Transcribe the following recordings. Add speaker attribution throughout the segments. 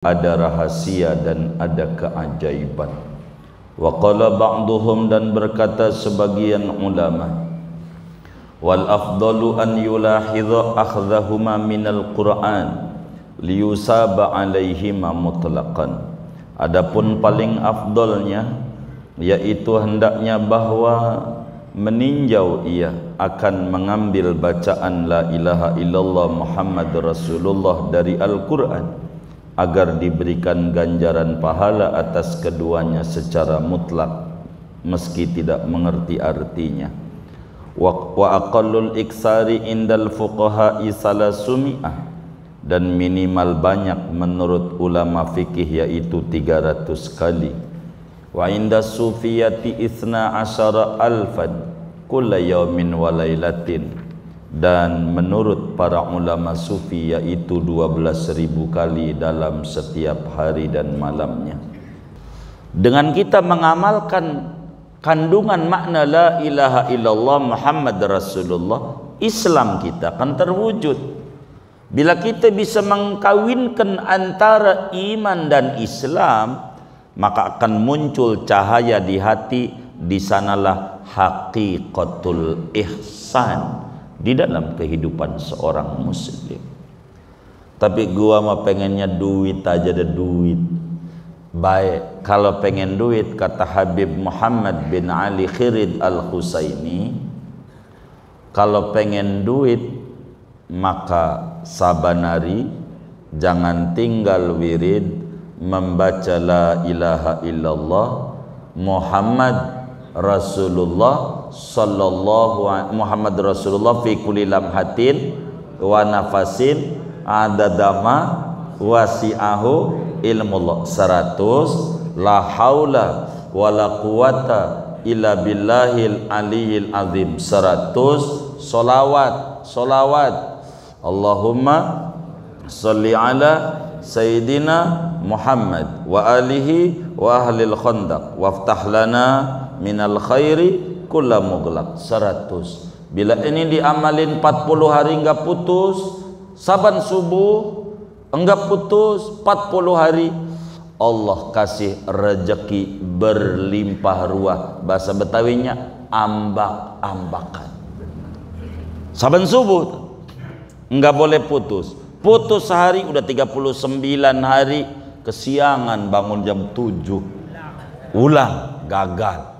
Speaker 1: ada rahasia dan ada keajaiban. Wa qala ba'duhum, dan berkata sebagian ulama, wal afdalu an yulahidha akhdhahuma minal Qur'an liyusaba alaihima mutlaqan. Adapun paling afdalnya yaitu hendaknya bahwa meninjau ia akan mengambil bacaan la ilaha illallah Muhammad Rasulullah dari Al-Quran agar diberikan ganjaran pahala atas keduanya secara mutlak meski tidak mengerti artinya. Wa aqallul iksari indal fuqaha'i salasumi'ah, dan minimal banyak menurut ulama fikih yaitu 300 kali. Wa inda sufiyati isna asyara alfan kulla yaumin wa lailatin, dan menurut para ulama sufi yaitu 12.000 kali dalam setiap hari dan malamnya. Dengan kita mengamalkan kandungan makna la ilaha illallah Muhammad Rasulullah, Islam kita akan terwujud. Bila kita bisa mengkawinkan antara iman dan Islam, maka akan muncul cahaya di hati. Di sanalah haqiqatul ihsan di dalam kehidupan seorang muslim. Tapi gua mah pengennya duit aja, ada duit. Baik, kalau pengen duit, kata Habib Muhammad bin Ali Khirid Al-Husaini, kalau pengen duit maka sabanari jangan tinggal wirid membaca la ilaha illallah Muhammad Rasulullah sallallahu Muhammad Rasulullah fi kulli lamhatin wa nafasin adadama wasi'ahu ilmullah 100, la haula wala quwata illa billahil aliyil azim 100, solawat Allahumma salli ala sayyidina Muhammad wa alihi wa ahlil khandaq waftah lana minal khairi kulla mughlaq 100. Bila ini diamalin 40 hari enggak putus, saban subuh enggak putus 40 hari, Allah kasih rezeki berlimpah ruah. Bahasa Betawinya ambak-ambakan. Saban subuh enggak boleh putus. Putus sehari udah 39 hari, kesiangan bangun jam 7, ulang, gagal,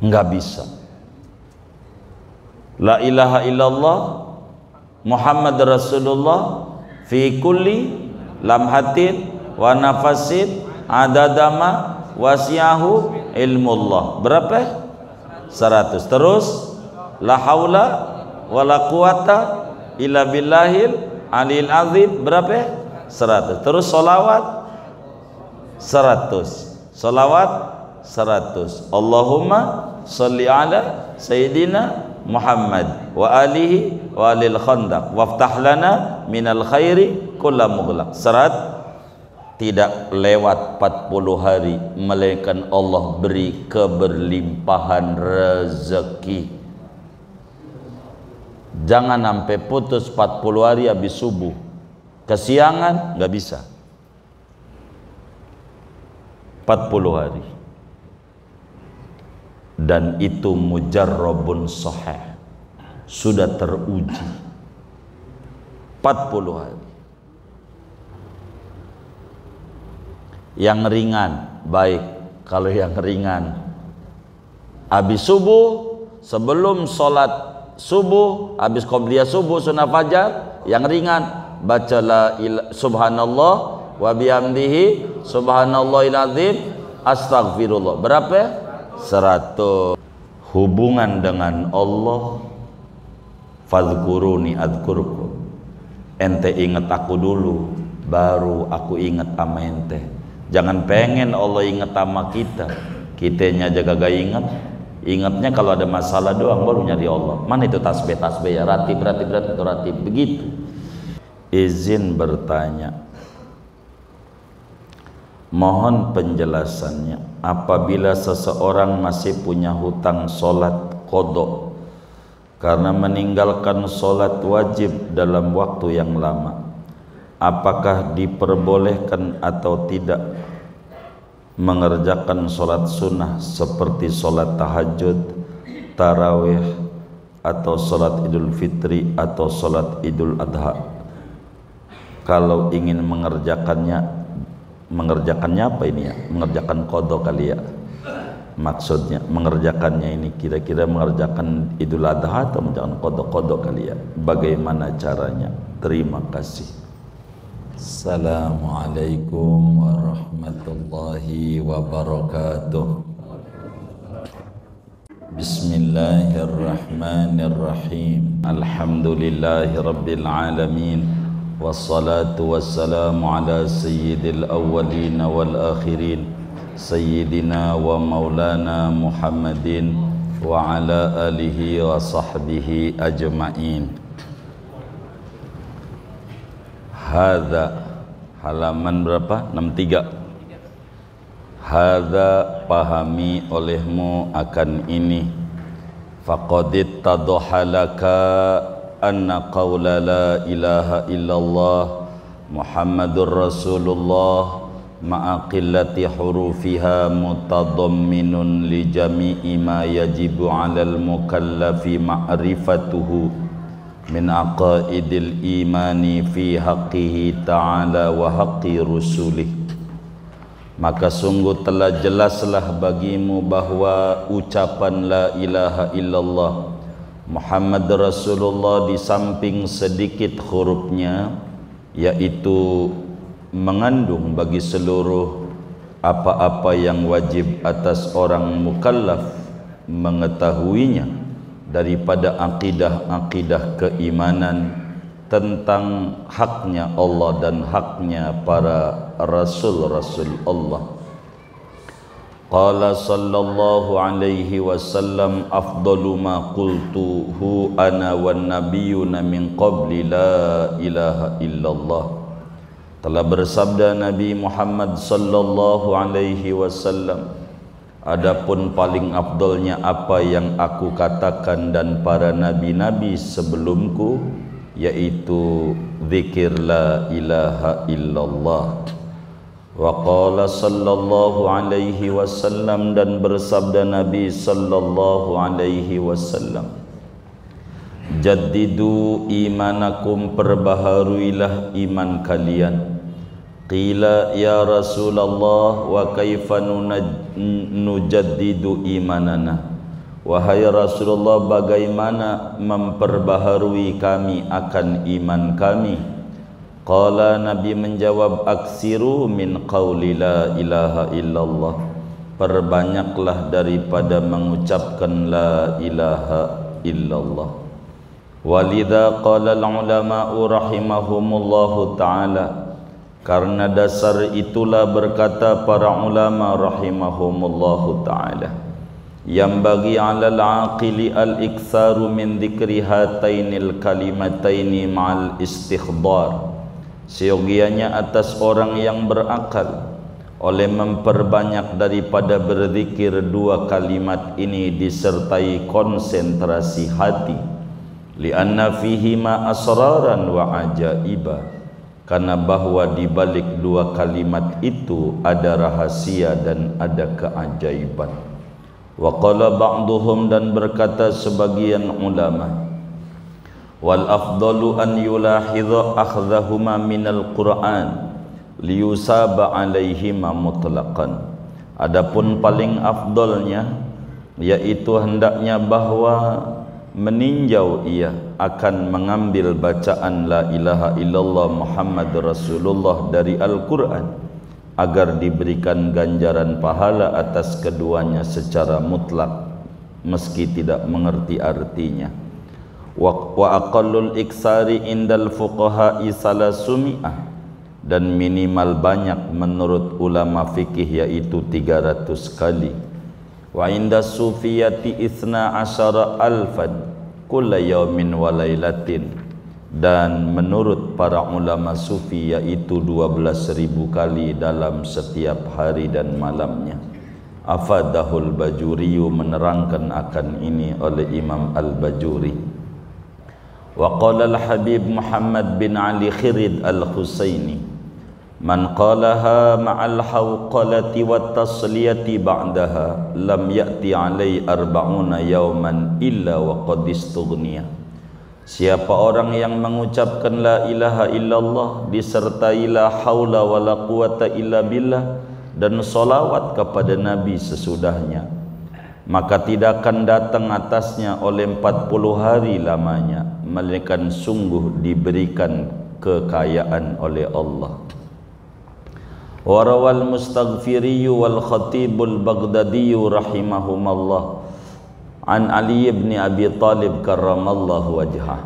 Speaker 1: nggak bisa. La ilaha illallah Muhammad Rasulullah fi kulli lamhatin wa nafasin adadama wasi'ahu ilmullah berapa? 100. Terus la haula wala quwata illa billahil alil azim berapa? 100. Terus solawat 100, solawat 100, Allahumma salli ala sayyidina Muhammad wa alihi wa alil khandaq waftah lana minal khairi kulla mughlaq 100. Tidak lewat 40 hari melainkan Allah beri keberlimpahan rezeki. Jangan sampai putus 40 hari habis subuh, kesiangan, nggak bisa. 40 hari, dan itu mujarrabun sahih, sudah teruji 40 hari. Yang ringan baik, kalau yang ringan habis subuh, sebelum sholat subuh, habis qobliyah subuh sunnah fajar, yang ringan baca la subhanallah wa bihamdihi subhanallahil azim astaghfirullah berapa? 100. Hubungan dengan Allah, fadhkuruni adzkurkum, ente ingat aku dulu baru aku ingat sama ente. Jangan pengen Allah ingat sama kita, kitanya aja kagak ingat. Ingatnya kalau ada masalah doang baru nyari Allah. Mana itu tasbih ya, ratib itu ratib begitu. Izin bertanya, mohon penjelasannya, apabila seseorang masih punya hutang sholat qadha karena meninggalkan sholat wajib dalam waktu yang lama, apakah diperbolehkan atau tidak mengerjakan sholat sunnah seperti sholat tahajud, tarawih, atau sholat idul fitri atau sholat idul adha? Kalau ingin mengerjakannya apa ini ya? Mengerjakan qadha kali ya? Maksudnya mengerjakannya ini kira-kira mengerjakan idul adha atau mengerjakan qadha kali ya? Bagaimana caranya? Terima kasih. Assalamualaikum warahmatullahi wabarakatuh. Bismillahirrahmanirrahim. Alhamdulillahi rabbil alamin. Wassalatu wassalamu ala sayyidil awwalin wal akhirin, sayyidina wa maulana Muhammadin wa ala alihi wa sahbihi ajma'in. Hadza halaman berapa? 63. Hadza pahami olehmu akan ini. Faqad ittadhalaka anna qawla la ilaha illallah Muhammadur Rasulullah ma'a qillati hurufiha mutadamminun li jami'i ma yajibu 'alal mukallafi ma'rifatuhu min aqaidil imani fi haqqihi ta'ala wa haqqi rusulih. Maka sungguh telah jelaslah bagimu bahwa ucapan la ilaha illallah Muhammad Rasulullah di samping sedikit hurufnya, yaitu mengandung bagi seluruh apa-apa yang wajib atas orang mukallaf mengetahuinya daripada akidah-akidah keimanan tentang haknya Allah dan haknya para rasul-rasul Allah. Qala sallallahu alaihi wasallam afdalu ma qultuhu ana wan nabiyyuna min qabli la ilaha illallah. Telah bersabda Nabi Muhammad sallallahu alaihi wasallam, adapun paling afdolnya apa yang aku katakan dan para nabi-nabi sebelumku, yaitu zikir la ilaha illallah. Wa qala sallallahu alaihi wasallam, dan bersabda Nabi sallallahu alaihi wasallam, jaddidu imanakum, perbaharuilah iman kalian. Qila ya Rasulullah wa kaifa nujaddidu imanana, wahai Rasulullah, bagaimana memperbaharui kami akan iman kami? Qala, Nabi menjawab, aksiru min qawli la ilaha illallah, perbanyaklah daripada mengucapkan la ilaha illallah. Walidha qala al-ulama'u rahimahumullahu ta'ala, karena dasar itulah berkata para ulama rahimahumullahu ta'ala, yang bagi alal aqili al-iktsaru min dzikri hatainil kalimataini ma'al istikhdar, seyogianya atas orang yang berakal oleh memperbanyak daripada berzikir dua kalimat ini disertai konsentrasi hati, lianna fihi ma asraran wa ajaiba, karena bahwa di balik dua kalimat itu ada rahasia dan ada keajaiban. Wa qala ba'duhum, dan berkata sebagian ulama, wal afdalu an yulahidha akhdhahuma minal Qur'an liyusaba alaihima mutlaqan. Adapun paling afdalnya yaitu hendaknya bahwa meninjau ia akan mengambil bacaan la ilaha illallah Muhammad Rasulullah dari Al-Quran, agar diberikan ganjaran pahala atas keduanya secara mutlak meski tidak mengerti artinya. Wa aqallul iksari indal fuqaha'i salasumi'ah, dan minimal banyak menurut ulama fikih yaitu 300 kali. Wa inda sufiyati isna asyara alfan kulla yaumin wa lailatin, dan menurut para ulama sufi yaitu 12.000 kali dalam setiap hari dan malamnya. Afadahul Bajuri, menerangkan akan ini oleh Imam Al-Bajuri. Wa qala al-Habib Muhammad bin Ali Khirid al-Husaini, man qalaha ma'al hawqalati wat tasliyati ba'daha lam ya'ti alai 40 yawman illa wa qad istughniya. Siapa orang yang mengucapkan la ilaha illallah disertai la haula wala quwata illa billah dan salawat kepada Nabi sesudahnya, maka tidak akan datang atasnya oleh 40 hari lamanya, melainkan sungguh diberikan kekayaan oleh Allah. Warawal Mustaghfiri wal Khatibul Baghdadi rahimahumallah an Ali ibn Abi Talib karramallahu wajhah,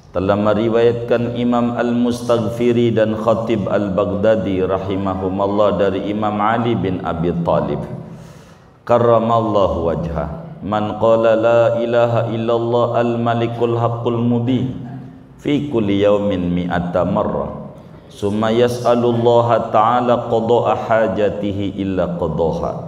Speaker 1: telah meriwayatkan Imam Al-Mustaghfiri dan Khatib Al-Baghdadi rahimahumallah dari Imam Ali bin Abi Talib karramallahu wajhah, man qala la ilaha illallah al-malikul haqqul mubin fi kulli yawmin mi'ata marrah summa yas'alullaha ta'ala qada'a hajatihi illa qadaha.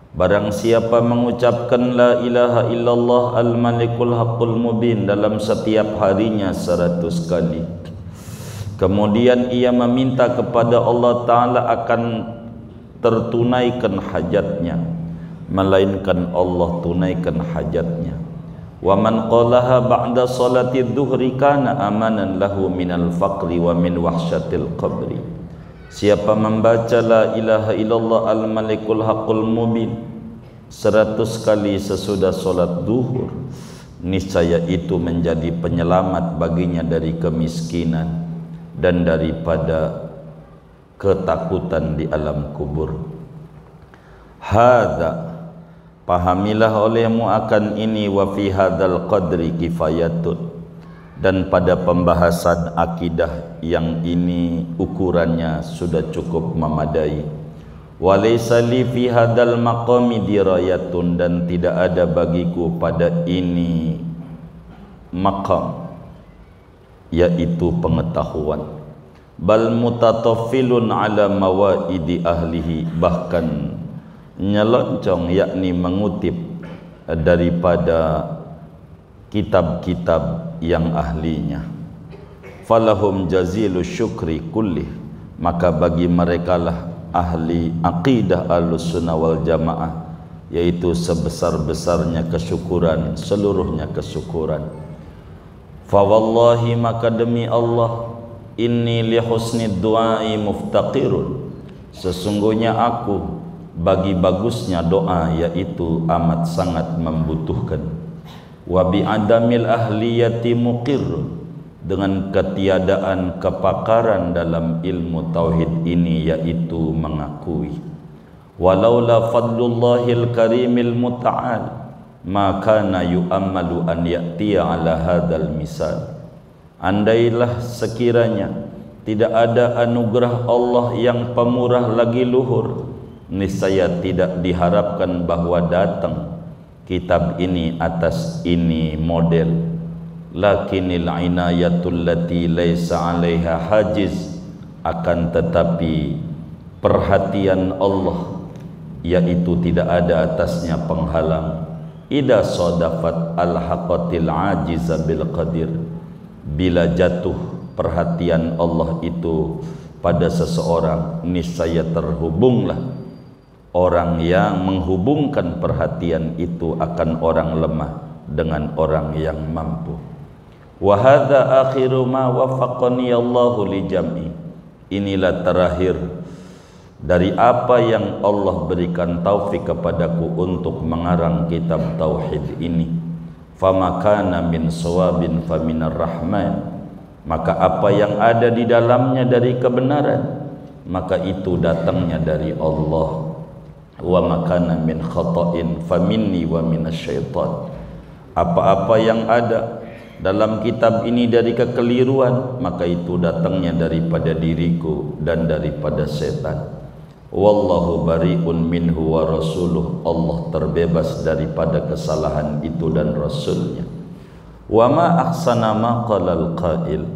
Speaker 1: Barang siapa mengucapkan la ilaha illallah al-malikul haqqul mubin dalam setiap harinya 100 kali, kemudian ia meminta kepada Allah Ta'ala akan tertunaikan hajatnya, melainkan Allah tunaikan hajatnya. Wa man qalaha ba'da salati dhuhri kana amanan lahu minal faqri wa min wahsyatil qabri. Siapa membaca la ilaha illallah al-malikul haqqul mubin 100 kali sesudah solat duhur, niscaya itu menjadi penyelamat baginya dari kemiskinan dan daripada ketakutan di alam kubur. Hadza, pahamilah olehmu akan ini, wa fi hadzal qadri kifayatun, dan pada pembahasan akidah yang ini ukurannya sudah cukup memadai. Walaysa li fi hadzal maqami dirayatun, dan tidak ada bagiku pada ini maqam, yaitu pengetahuan. Bal mutataffilun ala mawaidi ahlihi, bahkan nyelonjong, yakni mengutip daripada kitab-kitab yang ahlinya. Falahum jazilu syukri kullih, maka bagi merekalah ahli aqidah Ahlussunnah wal Jamaah, yaitu sebesar-besarnya kesyukuran, seluruhnya kesyukuran. Fa wallahi, maka demi Allah, inni li husnid du'ai muftaqirun, sesungguhnya aku bagi bagusnya doa yaitu amat sangat membutuhkan. Wa bi adamil ahliyati muqirrun, dengan ketiadaan kepakaran dalam ilmu tauhid ini yaitu mengakui. Walaula fadlullahil karimil muta'al ma kana yu'ammalu an ya'tiya ala hadzal misal. Andailah sekiranya tidak ada anugerah Allah yang pemurah lagi luhur, niscaya tidak diharapkan bahwa datang kitab ini atas ini model. Lakinil inayatul lati laisa 'alaiha hajiz, akan tetapi perhatian Allah yaitu tidak ada atasnya penghalang. Ida sadafat al-haqatil ajiza bil qadir, bila jatuh perhatian Allah itu pada seseorang, niscaya terhubunglah orang yang menghubungkan perhatian itu akan orang lemah dengan orang yang mampu. Wa hadza akhiru ma waffaqani Allahu li jam'i, inilah terakhir dari apa yang Allah berikan taufik kepadaku untuk mengarang kitab tauhid ini. Fama kana min shawabin faminar rahman, maka apa yang ada di dalamnya dari kebenaran, maka itu datangnya dari Allah. Wa makana min khata'in faminni wa minasyaitan, apa-apa yang ada dalam kitab ini dari kekeliruan, maka itu datangnya daripada diriku dan daripada setan. Wallahu bari'un minhu wa rasuluh, Allah terbebas daripada kesalahan itu dan rasulnya. Wa ma ahsana ma qalal qail,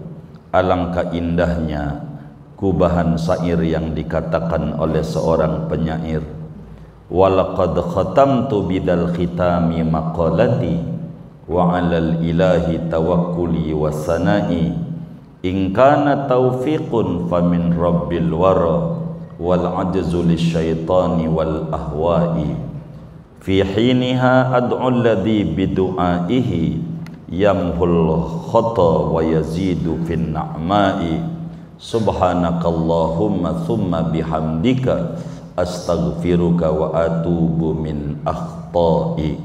Speaker 1: alangkah indahnya kubahan syair yang dikatakan oleh seorang penyair. Walaqad khatamtu bidal khitami maqalati, wa 'alal ilahi tawakkuli wasana'i in kana taufiqun famin rabbil wara wal 'ajzu lisyaitani wal ahwa'i fi hiniha ad'u alladhi bidu'aihi yamhul khata wa yazidu fin na'ma'i subhanakallahumma thumma bihamdika astaghfiruka wa atubu min akhta'i.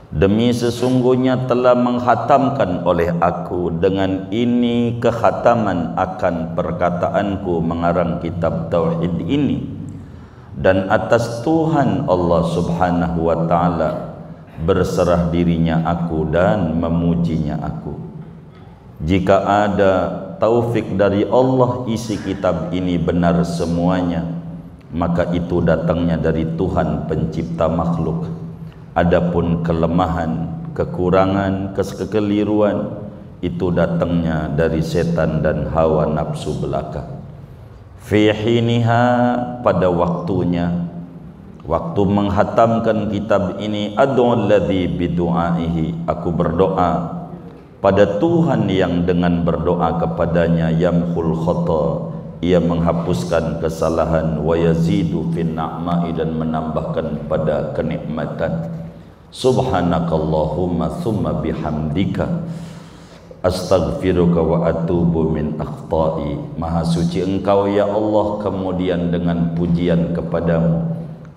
Speaker 1: Demi sesungguhnya telah menghatamkan oleh aku dengan ini kekhataman akan perkataanku mengarang kitab tauhid ini, dan atas Tuhan Allah subhanahu wa ta'ala berserah dirinya aku dan memujinya aku. Jika ada taufik dari Allah isi kitab ini benar semuanya, maka itu datangnya dari Tuhan pencipta makhluk. Adapun kelemahan, kekurangan, kekeliruan itu datangnya dari setan dan hawa nafsu belaka. Fi hiniha, pada waktunya, waktu menghatamkan kitab ini, ad'u alladhi bidu'aihi, aku berdoa pada Tuhan yang dengan berdoa kepadanya yamhul khata, ia menghapuskan kesalahan, wa yazidu fin na'ma'i, dan menambahkan pada kenikmatan. Subhanakallahumma thumma bihamdika astaghfiruka wa atubu min akhta'i. Maha suci engkau ya Allah, kemudian dengan pujian kepadamu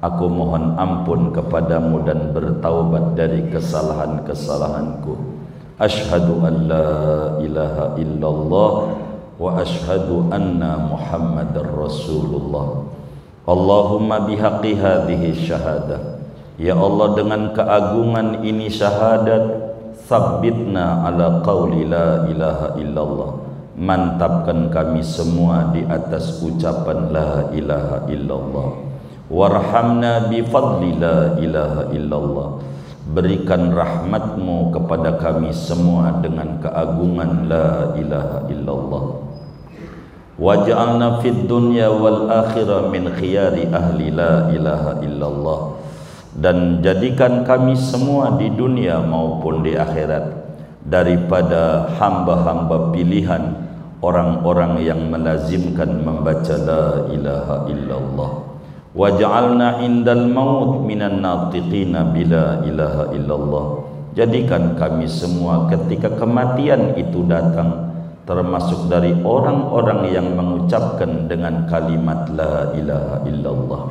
Speaker 1: aku mohon ampun kepadamu dan bertaubat dari kesalahan-kesalahanku. Asyhadu an la ilaha illallah wa asyhadu anna Muhammadar Rasulullah. Allahumma bihaqqi hadhihi syahadah, ya Allah dengan keagungan ini syahadat, sabbitna ala qawli la ilaha illallah, mantapkan kami semua di atas ucapan la ilaha illallah. Warhamna bifadli la ilaha illallah, berikan rahmatmu kepada kami semua dengan keagungan la ilaha illallah. Waj'alna fid dunya wal akhirah min khiyari ahli la ilaha illallah, dan jadikan kami semua di dunia maupun di akhirat daripada hamba-hamba pilihan orang-orang yang melazimkan membaca la ilaha illallah. Waj'alna indal maut minan natiqina bila ilaha illallah, jadikan kami semua ketika kematian itu datang termasuk dari orang-orang yang mengucapkan dengan kalimat la ilaha illallah.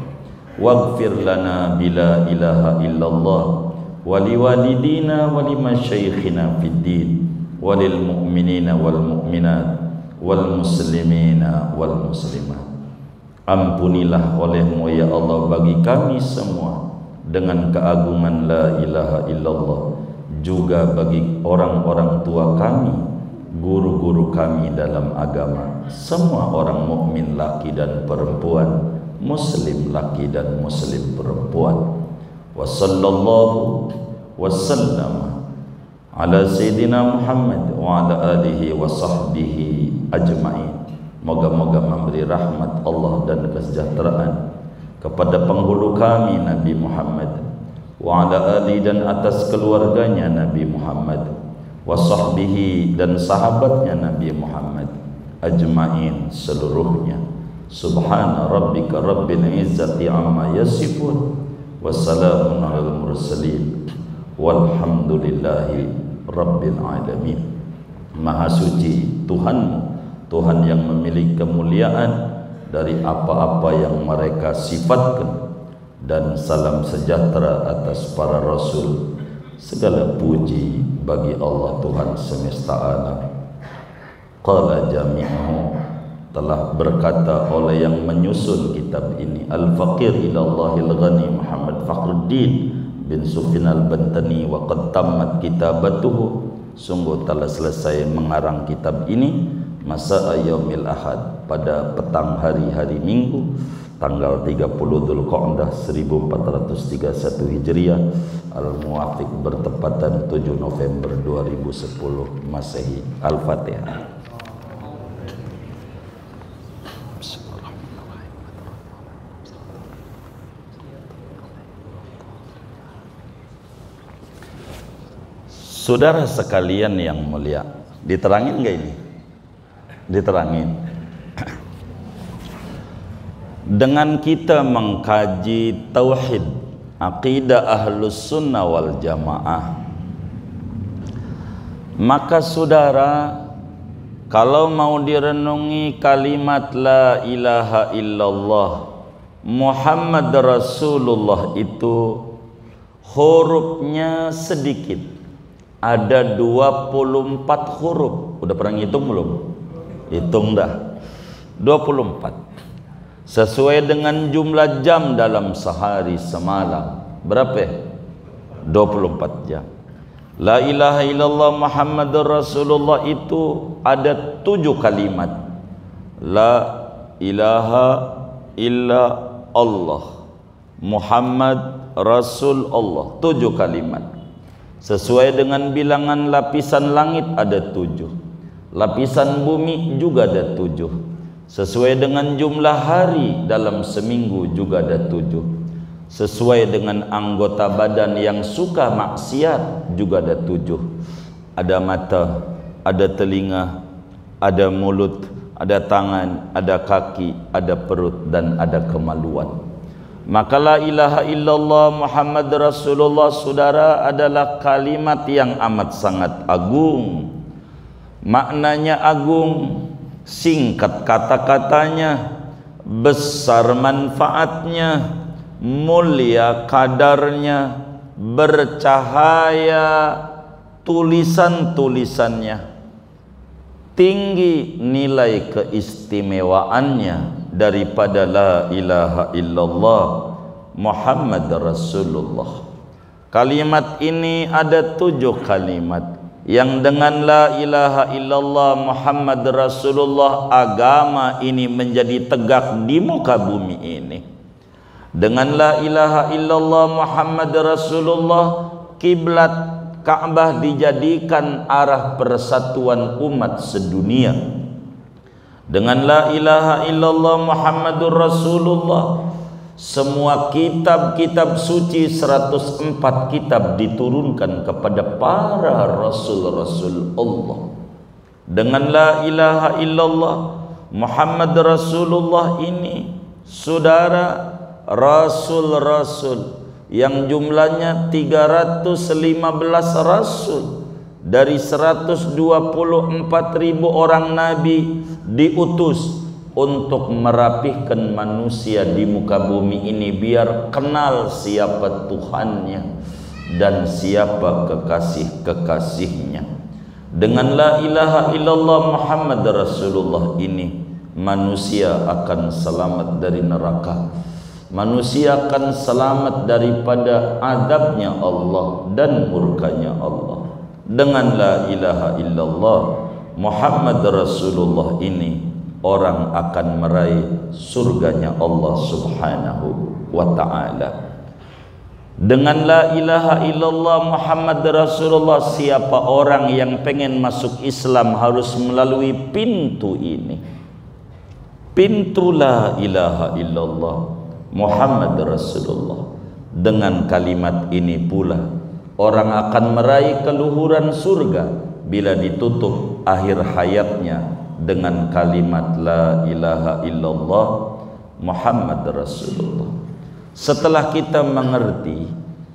Speaker 1: Waghfir lana bila ilaha illallah wali walidina wali masyaikhina fid din walil mu'minina wal mu'minat wal muslimina wal muslimat. Ampunilah olehmu ya Allah bagi kami semua dengan keagungan la ilaha illallah, juga bagi orang-orang tua kami, guru-guru kami dalam agama, semua orang mukmin laki dan perempuan, muslim laki dan muslim perempuan. Wa sallallahu wasallam ala sayyidina Muhammad wa ala alihi wa sahbihi ajma'in. Moga-moga memberi rahmat Allah dan kesejahteraan kepada penghulu kami Nabi Muhammad, wa ala ali, dan atas keluarganya Nabi Muhammad, wa sahbihi, dan sahabatnya Nabi Muhammad, ajma'in, seluruhnya. Subhana rabbika rabbil izzati amma yasifun, wassalamun alal mursalin, walhamdulillahi rabbil alamin. Maha suci Tuhanmu, Tuhan yang memiliki kemuliaan dari apa-apa yang mereka sifatkan, dan salam sejahtera atas para rasul. Segala puji bagi Allah Tuhan semesta alam. Qala jami'u, telah berkata oleh yang menyusun kitab ini, Al-Faqir ilallahil ghani Muhammad Fakhruddin bin Sufyan al-Bantani, wa qad tammat kitabatuhu, sungguh telah selesai mengarang kitab ini, masa yaumil ahad, pada petang hari-hari Minggu tanggal 30 Dzulqa'dah 1431 Hijriah, al-muwafiq bertepatan 7 November 2010 Masehi. Al-Fatihah. Saudara sekalian yang mulia, diterangin nggak ini? Diterangin. Dengan kita mengkaji tauhid, aqidah ahlus sunnah wal jamaah, maka saudara, kalau mau direnungi kalimat la ilaha illallah Muhammad Rasulullah itu hurufnya sedikit, ada 24 huruf. Udah pernah ngitung belum? Hitung dah. 24 sesuai dengan jumlah jam dalam sehari semalam. Berapa? 24 jam. La ilaha illallah Muhammadur Rasulullah itu ada 7 kalimat. La ilaha illa Allah Muhammad Rasulullah, 7 kalimat. Sesuai dengan bilangan lapisan langit ada 7, lapisan bumi juga ada 7. Sesuai dengan jumlah hari dalam seminggu juga ada 7. Sesuai dengan anggota badan yang suka maksiat juga ada 7. Ada mata, ada telinga, ada mulut, ada tangan, ada kaki, ada perut, dan ada kemaluan. Maka la ilaha illallah Muhammad Rasulullah saudara adalah kalimat yang amat sangat agung. Maknanya agung, singkat kata-katanya, besar manfaatnya, mulia kadarnya, bercahaya tulisan-tulisannya, tinggi nilai keistimewaannya daripada la ilaha illallah Muhammad Rasulullah. Kalimat ini ada 7 kalimat yang dengan la ilaha illallah Muhammad Rasulullah agama ini menjadi tegak di muka bumi ini. Dengan la ilaha illallah Muhammad Rasulullah, kiblat Ka'bah dijadikan arah persatuan umat sedunia. Dengan la ilaha illallah Muhammadur Rasulullah, semua kitab-kitab suci 104 kitab diturunkan kepada para rasul-rasul Allah. Dengan la ilaha illallah Muhammad Rasulullah ini, saudara, rasul-rasul yang jumlahnya 315 rasul dari 124.000 orang nabi diutus untuk merapihkan manusia di muka bumi ini biar kenal siapa Tuhannya dan siapa kekasih-kekasihnya. Dengan la ilaha illallah Muhammad Rasulullah ini, manusia akan selamat dari neraka, manusia akan selamat daripada azabnya Allah dan murkanya Allah. Dengan la ilaha illallah Muhammad Rasulullah ini, orang akan meraih surganya Allah Subhanahu wa ta'ala. Dengan la ilaha illallah Muhammad Rasulullah, siapa orang yang pengen masuk Islam harus melalui pintu ini, pintu la ilaha illallah Muhammad Rasulullah. Dengan kalimat ini pula orang akan meraih keluhuran surga bila ditutup akhir hayatnya dengan kalimat la ilaha illallah Muhammad Rasulullah. Setelah kita mengerti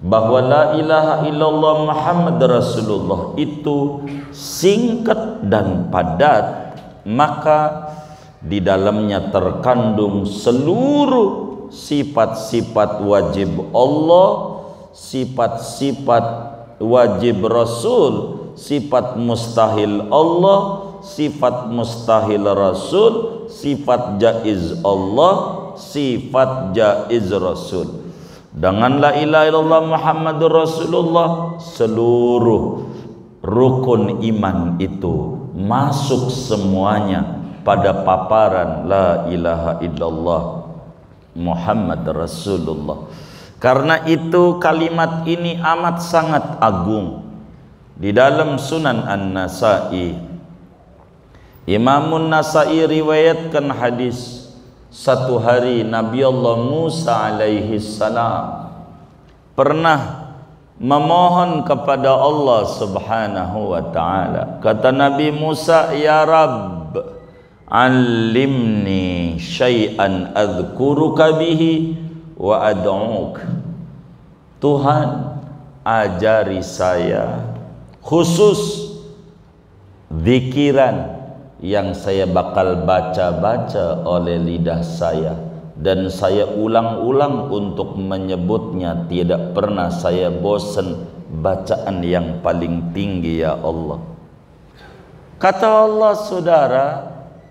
Speaker 1: bahwa la ilaha illallah Muhammad Rasulullah itu singkat dan padat, maka di dalamnya terkandung seluruh sifat-sifat wajib Allah, sifat-sifat wajib Rasul, sifat mustahil Allah, sifat mustahil Rasul, sifat jaiz Allah, sifat jaiz Rasul. Dengan la ilaha illallah Muhammadur Rasulullah, seluruh rukun iman itu masuk semuanya pada paparan la ilaha illallah Muhammad Rasulullah. Karena itu kalimat ini amat sangat agung. Di dalam Sunan An-Nasa'i, Imamun Nasa'i riwayatkan hadis, satu hari Nabi Allah Musa alaihi salam pernah memohon kepada Allah Subhanahu wa ta'ala. Kata Nabi Musa, ya Rabb, allimni syai'an adhkuruka bihi wa ad'uk. Tuhan, ajari saya khusus zikiran yang saya bakal baca-baca oleh lidah saya, dan saya ulang-ulang untuk menyebutnya, tidak pernah saya bosan bacaan yang paling tinggi ya Allah. Kata Allah, saudara,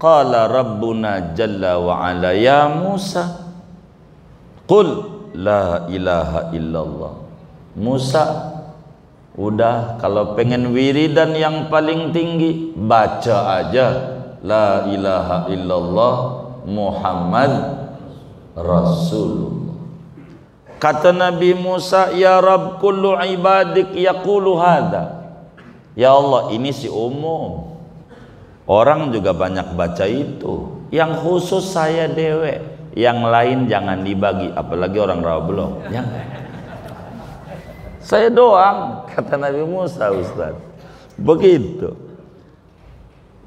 Speaker 1: qala rabbuna jalla wa ala ya Musa qul la ilaha illallah. Musa, udah, kalau pengen wiridan yang paling tinggi, baca aja la ilaha illallah Muhammad Rasulullah. Kata Nabi Musa, ya Rabb, kullu ibadik yaqulu hadha. Ya Allah, ini si umum, orang juga banyak baca itu, yang khusus saya dewe, yang lain jangan dibagi, apalagi orang rawa belum. Saya doang, kata Nabi Musa, Ustaz. Begitu.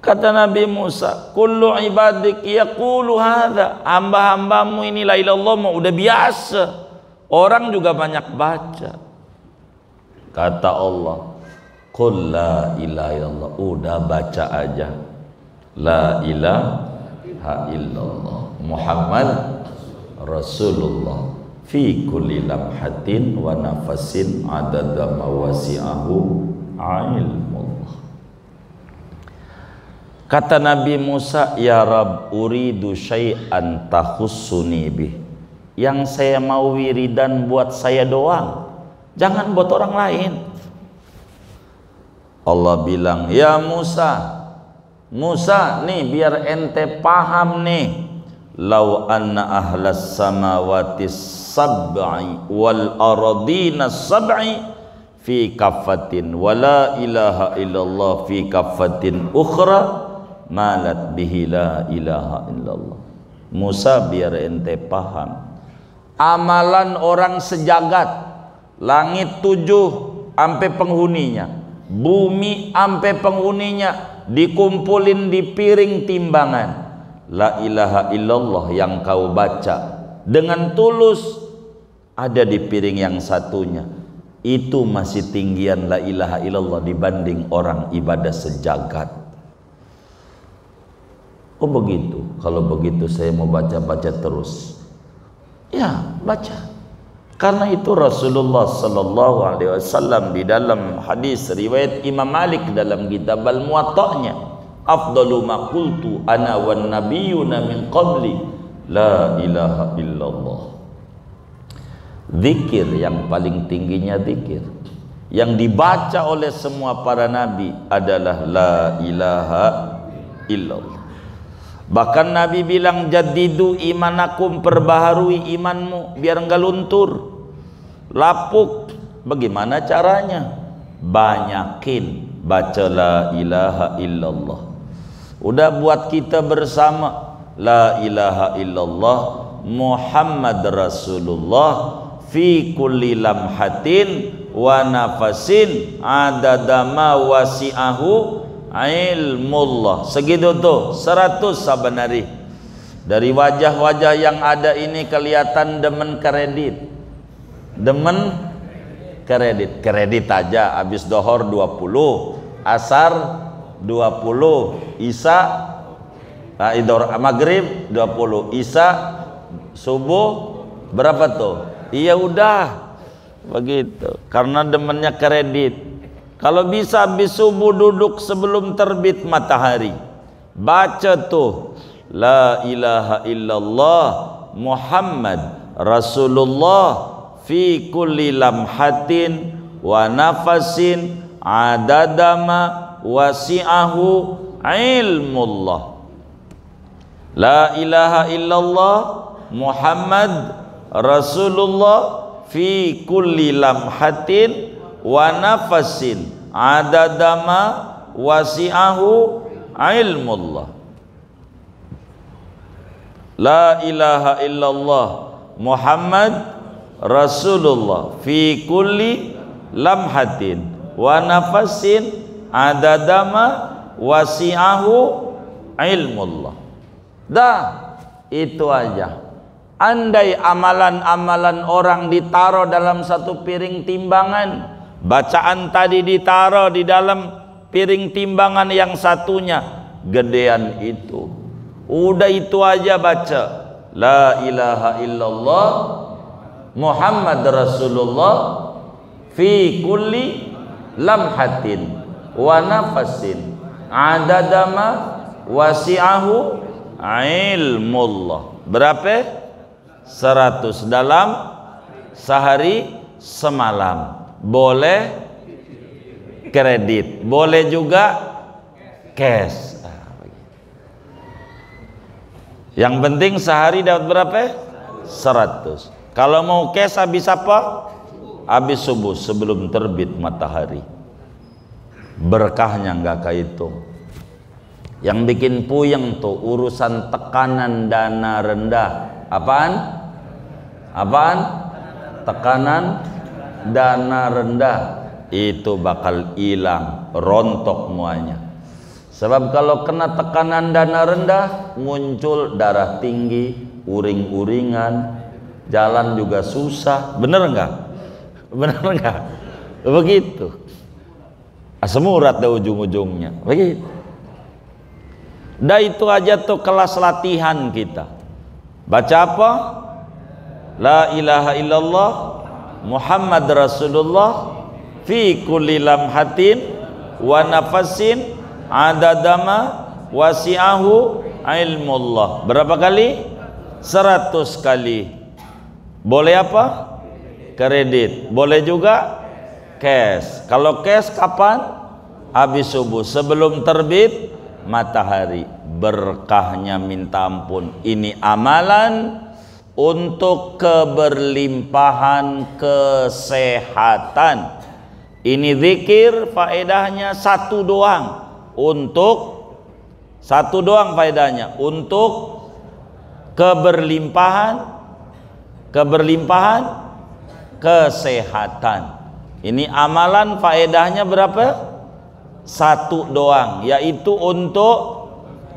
Speaker 1: Kata Nabi Musa, kullu ibadik yaqulu hadza. Hamba-hambamu ini la ilaha illallah mau udah biasa. Orang juga banyak baca. Kata Allah, qul la ilaha illallah. Udah baca aja. La ilaha illallah Muhammad Rasulullah. Fi kulli lamhatin wa nafasin adada mawasi'ahu ilmullah. Kata Nabi Musa, ya Rabb, uridu syai'an tahussuni bih. Yang saya mau wiridan buat saya doang, jangan buat orang lain. Allah bilang, ya Musa, Musa nih biar ente paham nih, lau anna ahlas samawati sab'i wal ardina sab'i fi kaffatin wa la ilaha illallah fi kaffatin ukhra malat bihi la ilaha illallah. Musa, biar ente paham, amalan orang sejagat, langit 7 sampai penghuninya, bumi sampai penghuninya, dikumpulin di piring timbangan, la ilaha illallah yang kau baca dengan tulus ada di piring yang satunya, itu masih tinggian la ilaha illallah dibanding orang ibadah sejagat. Oh begitu. Kalau begitu saya mau baca-baca terus. Ya, baca. Karena itu Rasulullah sallallahu alaihi wasallam di dalam hadis riwayat Imam Malik dalam kitab Al-Muwatta'nya, afdalu ma qultu ana wan nabiyyuna min qabli la ilaha illallah. Zikir yang paling tingginya zikir yang dibaca oleh semua para nabi adalah la ilaha illallah. Bahkan Nabi bilang, jadidu imanakum, perbaharui imanmu biar enggak luntur, lapuk. Bagaimana caranya? Banyakin baca la ilaha illallah. Udah buat kita bersama la ilaha illallah Muhammad Rasulullah fi kulli lamhatin wa nafasin adada ma wasi'ahu ilmullah. Segitu tuh 100 saban hari. Dari wajah-wajah yang ada ini kelihatan demen kredit, demen kredit aja. Habis dohor 20, asar 20, isya idor maghrib 20, isya subuh berapa tuh? Iya udah begitu, karena demennya kredit. Kalau bisa habis subuh duduk sebelum terbit matahari, baca tuh la ilaha illallah Muhammad Rasulullah fi kulli lamhatin wa nafasin adadama wasi'ahu ilmullah. La ilaha illallah Muhammad Rasulullah fi kulli lamhatin wa nafasin adadama wasi'ahu ilmullah. La ilaha illallah Muhammad Rasulullah fi kulli lamhatin wa nafasin adadama wasi'ahu ilmullah. Dah, itu aja. Andai amalan-amalan orang ditaruh dalam satu piring timbangan, bacaan tadi ditaruh di dalam piring timbangan yang satunya, gedean itu. Udah itu aja baca la ilaha illallah Muhammad Rasulullah fi kulli lamhatin wa nafasin adadama wasi'ahu ilmullah. Berapa? 100 dalam sehari semalam. Boleh kredit, boleh juga cash. Yang penting sehari dapat berapa? 100. Kalau mau cash habis apa? Habis subuh sebelum terbit matahari. Berkahnya nggak kehitung. Yang bikin puyeng tuh urusan tekanan dana rendah. Apaan? Tekanan dana rendah itu bakal hilang, rontok muanya. Sebab kalau kena tekanan dana rendah muncul darah tinggi, uring-uringan, jalan juga susah. Bener nggak? Begitu. Asam urat dah ujung-ujungnya. Begitu. Dah itu aja tuh kelas latihan kita. Baca apa? La ilaha illallah Muhammad Rasulullah fi kulli lamhatin wa nafasin adadama wasi'ahu ilmullah. Berapa kali? 100 kali. Boleh apa? Kredit. Boleh juga cash. Kalau cash kapan? Habis subuh sebelum terbit matahari. Berkahnya minta ampun. Ini amalan untuk keberlimpahan kesehatan. Ini zikir faedahnya satu doang. Satu doang faedahnya untuk keberlimpahan kesehatan. Ini amalan faedahnya berapa? Satu doang, yaitu untuk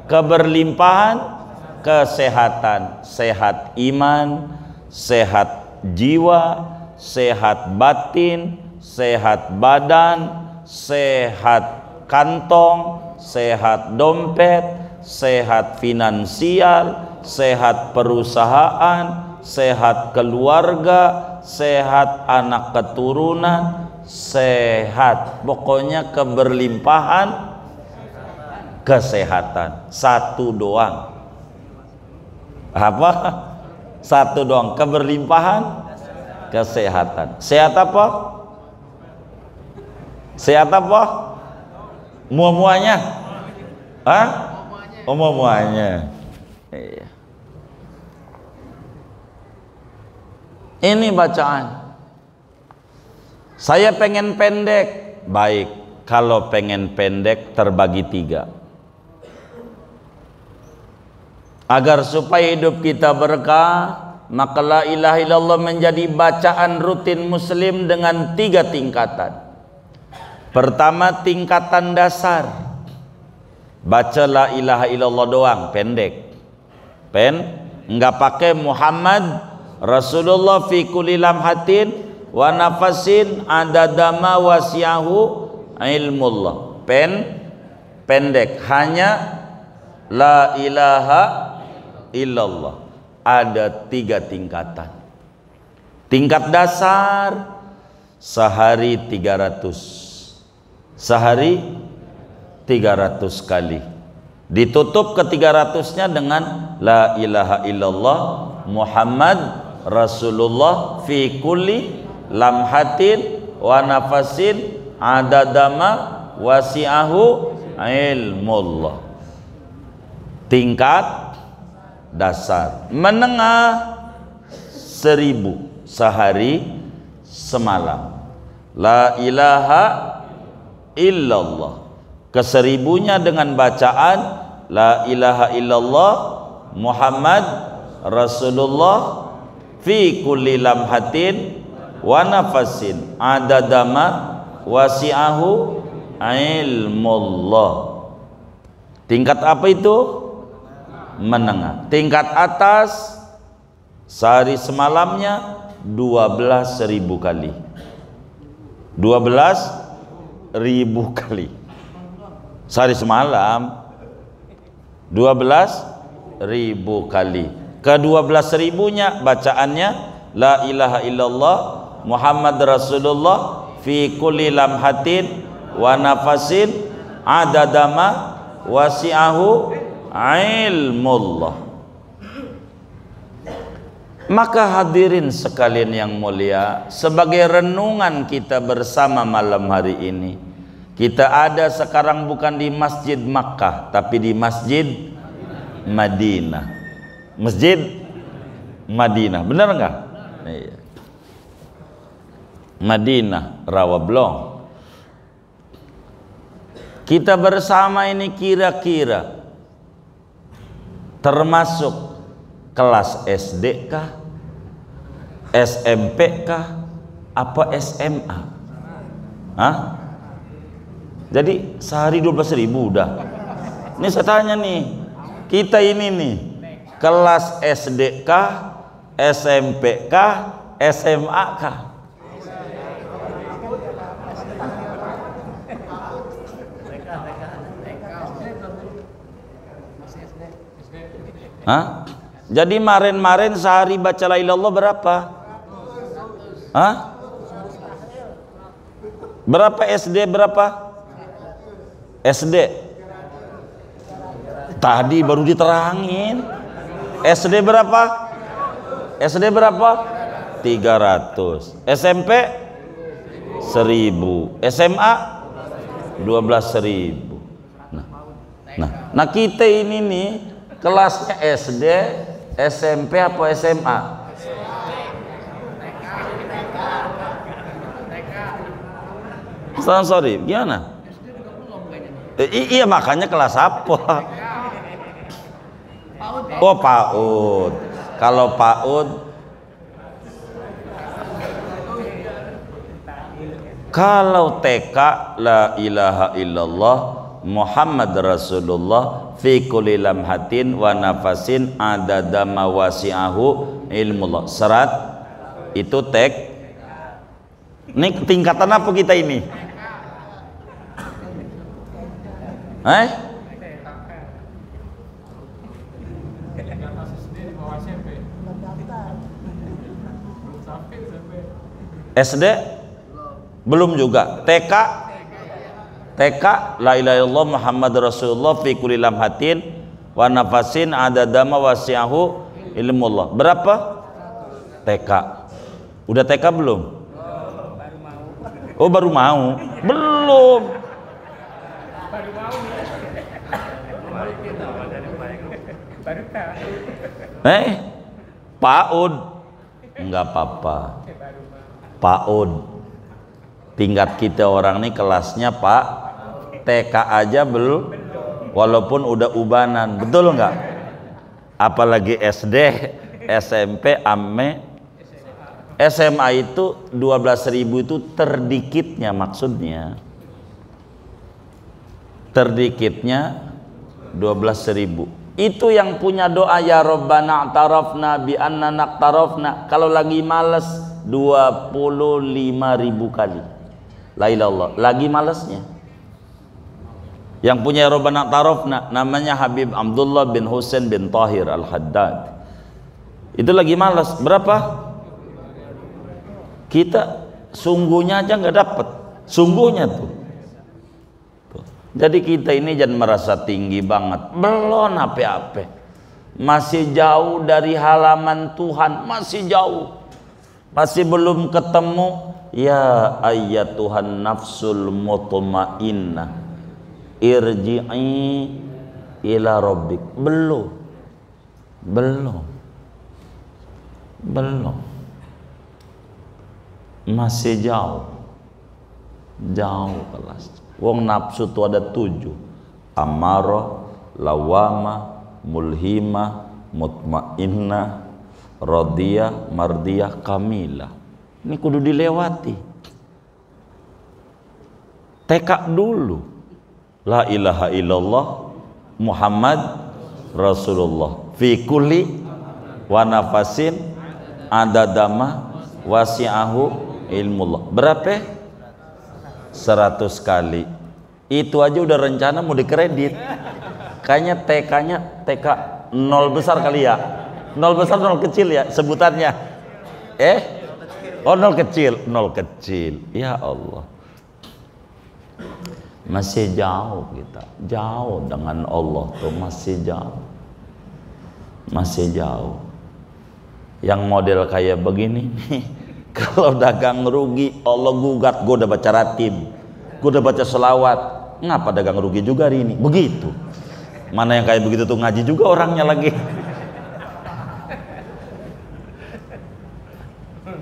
Speaker 1: keberlimpahan kesehatan. Sehat iman, sehat jiwa, sehat batin, sehat badan, sehat kantong, sehat dompet, sehat finansial, sehat perusahaan, sehat keluarga, sehat anak keturunan, sehat. Pokoknya keberlimpahan kesehatan. Satu doang. Apa? Satu doang, keberlimpahan kesehatan. Sehat apa? Sehat apa? Muah-muahnya? Hah? Oh, muah-muahnya. Iya. Ini bacaan. Saya pengen pendek. Baik, kalau pengen pendek terbagi 3. Agar supaya hidup kita berkah, maka la ilaha illallah menjadi bacaan rutin muslim dengan 3 tingkatan. Pertama, tingkatan dasar. Baca la ilaha illallah doang, pendek. Enggak pakai Muhammad Rasulullah fi kulli lamhatin wa nafasin adadama wasi'ahu ilmullah. Pendek, hanya la ilaha illallah. Ada 3 tingkatan. Tingkat dasar sehari 300. Sehari 300 kali. Ditutup ke 300-nya dengan la ilaha illallah Muhammad Rasulullah fi kulli lamhatin wa nafasin adadama wasi'ahu ilmullah. Tingkat dasar. Menengah 1000 sehari semalam. La ilaha illallah. Ke-1000-nya dengan bacaan la ilaha illallah Muhammad Rasulullah fi kulli lamhatin wa nafasin adadama wasi'ahu ilmullah. Tingkat apa itu? Menengah. Tingkat atas sehari semalamnya 12.000 kali. 12.000 kali sehari semalam, 12.000 kali. Ke 12.000-nya bacaannya la ilaha illallah Muhammad Rasulullah fi kulli lamhatin wa nafasin adadama wasi'ahu ilmullah. Maka hadirin sekalian yang mulia, sebagai renungan kita bersama malam hari ini, kita ada sekarang bukan di Masjid Makkah, tapi di Masjid Madinah. Masjid Madinah, benar enggak? Iya. Madinah, Rawablong. Kita bersama ini kira-kira termasuk kelas SD kah? SMP kah? Apa SMA? Hah? Jadi sehari 12.000 udah. Ini saya tanya nih, kita ini nih kelas SD kah? SMP kah? SMA kah? Hah? Jadi kemarin sehari baca la ilaha illallah berapa? Hah? Berapa SD berapa? SD. Tadi baru diterangin. SD berapa? SD berapa? 300. SMP 1.000. SMA 12.000. Nah kita ini nih kelasnya SD, SMP apa SMA? Sorry, gimana? Iya makanya kelas apa? Oh PAUD. Kalau PAUD, kalau TK la ilaha illallah Muhammad Rasulullah fi kulli lamhatin wa nafasin adada mawasi'ahu ilmullah. Serat itu tek. Ini tingkatan apa kita ini? SD belum juga. TK la ilaha illallah Muhammad Rasulullah fi kulli lamhatin wa nafasin adadama wasi'ahu ilmullah. Berapa? TK. Udah TK belum? Oh baru mau? Belum. PAUD enggak apa-apa. PAUD tingkat kita orang ini kelasnya Pak TK aja belum, walaupun udah ubanan, betul enggak? Apalagi SD, SMP, SMA itu 12.000 itu terdikitnya, maksudnya terdikitnya 12.000. Itu yang punya doa ya Rabbana a'tarafna bi anna naqtarafna, kalau lagi males 25.000 kali la ilaha illallah, lagi malesnya. Yang punya ya Rabbana a'tarafna namanya Habib Abdullah bin Husain bin Tahir Al-Haddad. Itu lagi malas. Berapa? Kita sungguhnya aja nggak dapat. Sungguhnya tuh. Jadi kita ini jangan merasa tinggi banget. Belum apa-apa. Masih jauh dari halaman Tuhan, masih jauh. Masih belum ketemu ya ayyatuhan nafsul mutmainnah irji'i ila rabbik. Belum. Masih jauh kelas. Wong nafsu itu ada 7: amarah, lawamah, mulhimah, mutmainnah, radiyah, mardiyah, kamilah. Ini kudu dilewati. Tekak dulu. La ilaha illallah Muhammad Rasulullah fi kulli wa nafasin adadama wasi'ahu ilmullah. Berapa? 100 kali. Itu aja udah rencana mau dikredit. Kayaknya TK-nya TK 0 besar kali ya. 0 besar 0 kecil ya sebutannya. Oh 0 kecil, 0 kecil. Ya Allah. Masih jauh kita, jauh dengan Allah tuh, masih jauh, masih jauh. Yang model kayak begini nih, kalau dagang rugi Allah gugat. Gue udah baca ratib, gue udah baca selawat, ngapa dagang rugi juga hari ini? Begitu. Mana yang kayak begitu tuh ngaji juga orangnya lagi.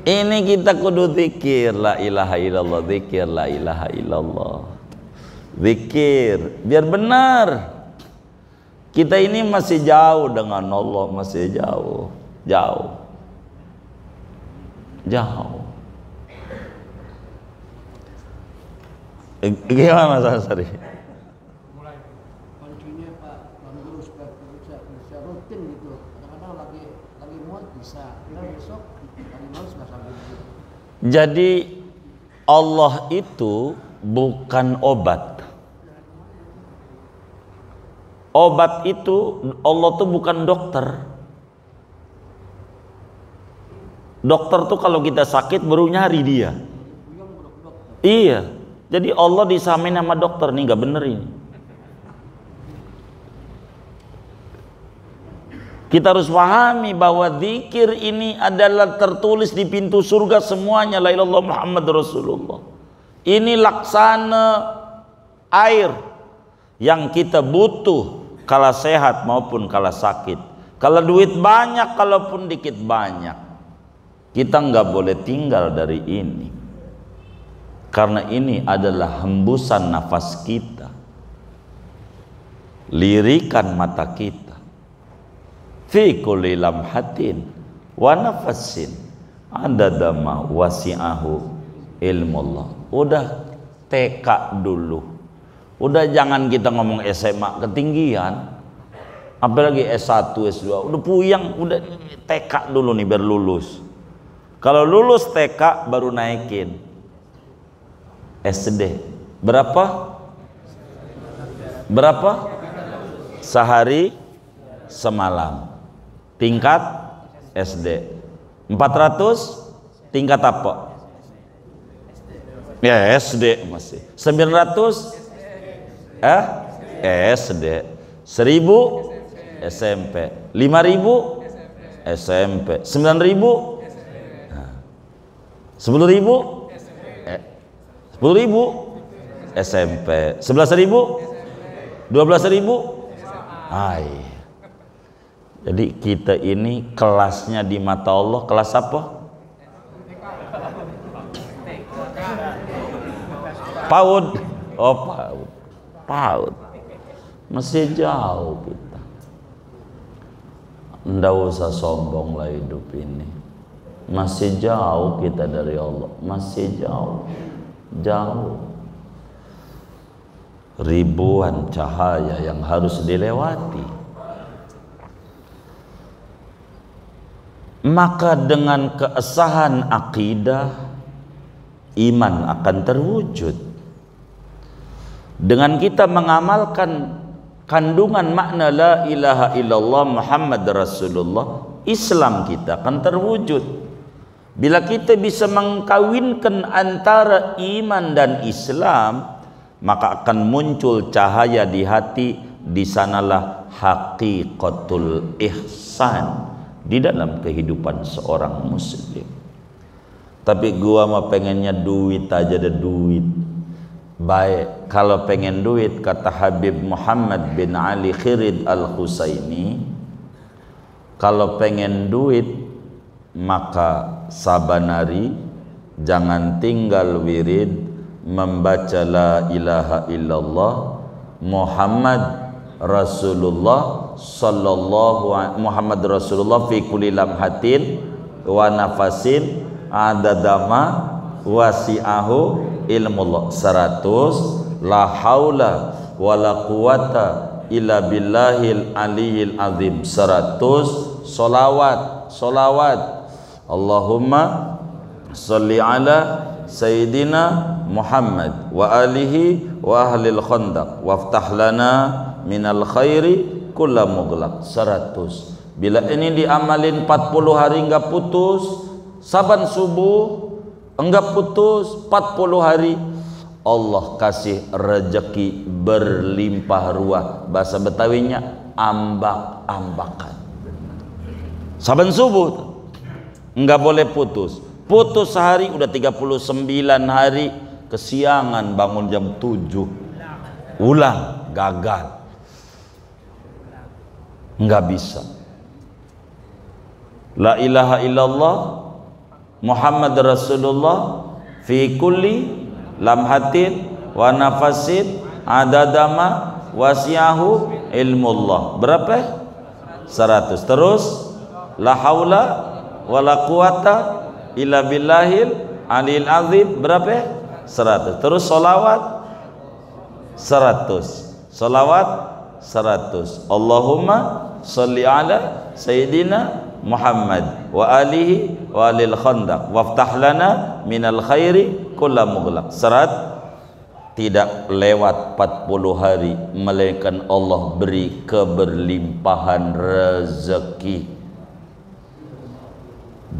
Speaker 1: Ini kita kudu zikir la ilaha illallah, zikir la ilaha illallah. Zikir biar benar. Kita ini masih jauh dengan Allah, masih jauh, jauh, jauh. Gimana Mas Sari?
Speaker 2: Mulai kuncinya Pak Bang Guru supaya bisa rutin gitu. Kadang-kadang lagi muat bisa, besok lagi males nggak sampai gitu.
Speaker 1: Jadi Allah itu bukan obat. Obat itu, Allah tuh bukan dokter. Dokter tuh kalau kita sakit baru nyari dia. Iya. Jadi Allah disamain sama dokter nih, nggak bener ini. Kita harus pahami bahwa zikir ini adalah tertulis di pintu surga semuanya. La ilaha illallah Muhammad Rasulullah. Ini laksana air yang kita butuh kala sehat maupun kala sakit, kala duit banyak kalaupun dikit banyak. Kita nggak boleh tinggal dari ini, karena ini adalah hembusan nafas kita, lirikan mata kita. Fi kulli lamhatin wa nafasin adadama wasi'ahu ilmullah. Udah TK dulu. Udah jangan kita ngomong SMA ketinggian, apalagi S1, S2, udah puyang, udah TK dulu nih biar lulus. Kalau lulus TK baru naikin SD. Berapa? Berapa? Sehari semalam. Tingkat SD. 400 tingkat apa? Ya SD masih. 900 SD, 1000 SMP, 5000 SMP, 9000 10.000 10.000 SMP, 11.000 12.000. Jadi kita ini kelasnya di mata Allah kelas apa? PAUD. Oh PAUD. PAUD. Masih jauh kita. Nggak usah sombong lah hidup ini. Masih jauh kita dari Allah. Masih jauh. Jauh. Ribuan cahaya yang harus dilewati. Maka dengan keesahan akidah, iman akan terwujud. Dengan kita mengamalkan kandungan makna la ilaha illallah Muhammad Rasulullah, Islam kita akan terwujud. Bila kita bisa mengkawinkan antara iman dan Islam, maka akan muncul cahaya di hati. Di sanalah haqiqatul ihsan di dalam kehidupan seorang muslim. Tapi gua mah pengennya duit aja, ada duit. Baik, kalau pengen duit, kata Habib Muhammad bin Ali Khirid Al-Husaini, kalau pengen duit maka sabanari jangan tinggal wirid membaca la ilaha illallah Muhammad Rasulullah sallallahu Muhammad Rasulullah fi kulli lamhatin wa nafasin adadama wasi'ahu ilmullah. 100 la haula wala quwata illa billahil aliyil azim. 100 solawat Allahumma sholli ala sayyidina Muhammad wa alihi wa ahlil khandaq waftah lana minal khairi kulla mughlaq. 100. Bila ini diamalin 40 hari enggak putus, saban subuh enggak putus 40 hari, Allah kasih rezeki berlimpah ruah. Bahasa Betawinya ambak-ambakan. Saban subuh enggak boleh putus. Putus sehari udah 39 hari, kesiangan bangun jam 7, ulang, gagal, enggak bisa. La ilaha illallah Muhammad Rasulullah fi kulli lamhatin wa nafasin adadama wasi'ahu ilmullah. Berapa? 100. Terus la haula wala quwata illa billahil aliyil azim. Berapa? 100. Terus solawat 100. Solawat 100. Allahumma sholli ala sayyidina Muhammad wa alihi wa alil khandaq waftah lana minal khairi kulla mughlaq. 100. Tidak lewat 40 hari melainkan Allah beri keberlimpahan rezeki.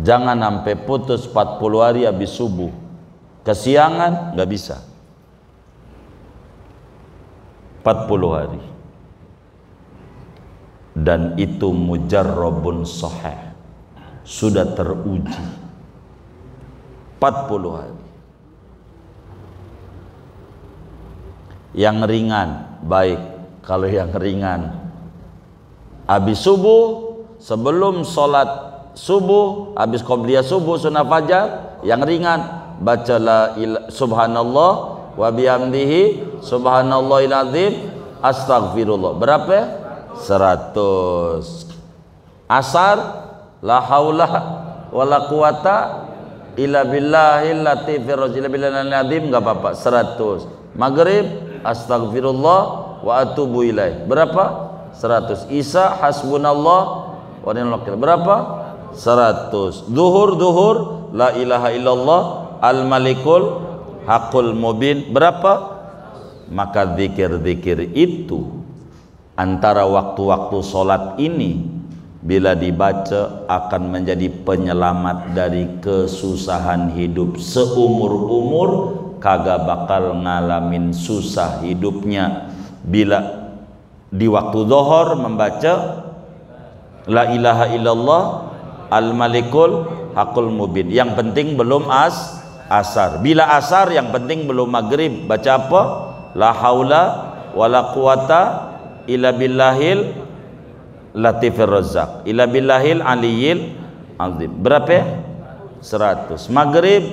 Speaker 1: Jangan sampai putus 40 hari habis subuh, kesiangan, nggak bisa. 40 hari. Dan itu mujarrabun sahih, sudah teruji. 40 hari. Yang ringan baik. Kalau yang ringan habis subuh, sebelum sholat subuh, habis qobliyah subuh, sunnah fajar, yang ringan bacalah subhanallah wa bihamdihi subhanallahil azim astaghfirullah. Berapa? 100. Asar la haula wala quwata illa billahil latifir rajil billahil azim, enggak apa-apa. 100. Maghrib astaghfirullah wa atubu ilaih. Berapa? 100. Isya hasbunallah wa ni'mal wakil. Berapa? 100. Duhur la ilaha illallah al malikul hakul mubin. Berapa? Maka zikir-zikir itu antara waktu-waktu sholat ini bila dibaca akan menjadi penyelamat dari kesusahan hidup. Seumur-umur kagak bakal ngalamin susah hidupnya. Bila di waktu zuhur membaca la ilaha illallah al malikul hakul mubin, yang penting belum asar. Bila asar yang penting belum maghrib, baca apa? La haula wala quwata illa billahil latifir razzaq illa billahil aliyil azim. Berapa? 100. Maghrib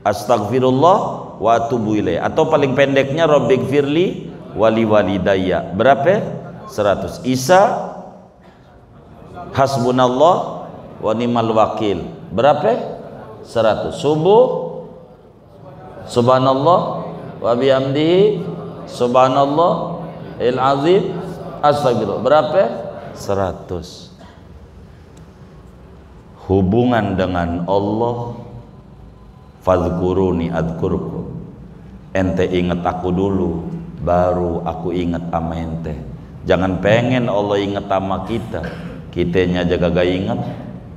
Speaker 1: astaghfirullah wa atubu ilaih, atau paling pendeknya rabbighfirli wali walidayya. Berapa? 100. Isya hasbunallah wa ni'mal wakil. Berapa? 100. Subuh subhanallah wa bihamdihi subhanallah il azim astagfirullah. Berapa? 100. Hubungan dengan Allah, fadhkuruni adkurkum. Ente ingat aku dulu, baru aku ingat sama ente. Jangan pengen Allah ingat sama kita, kitanya aja gak ingat.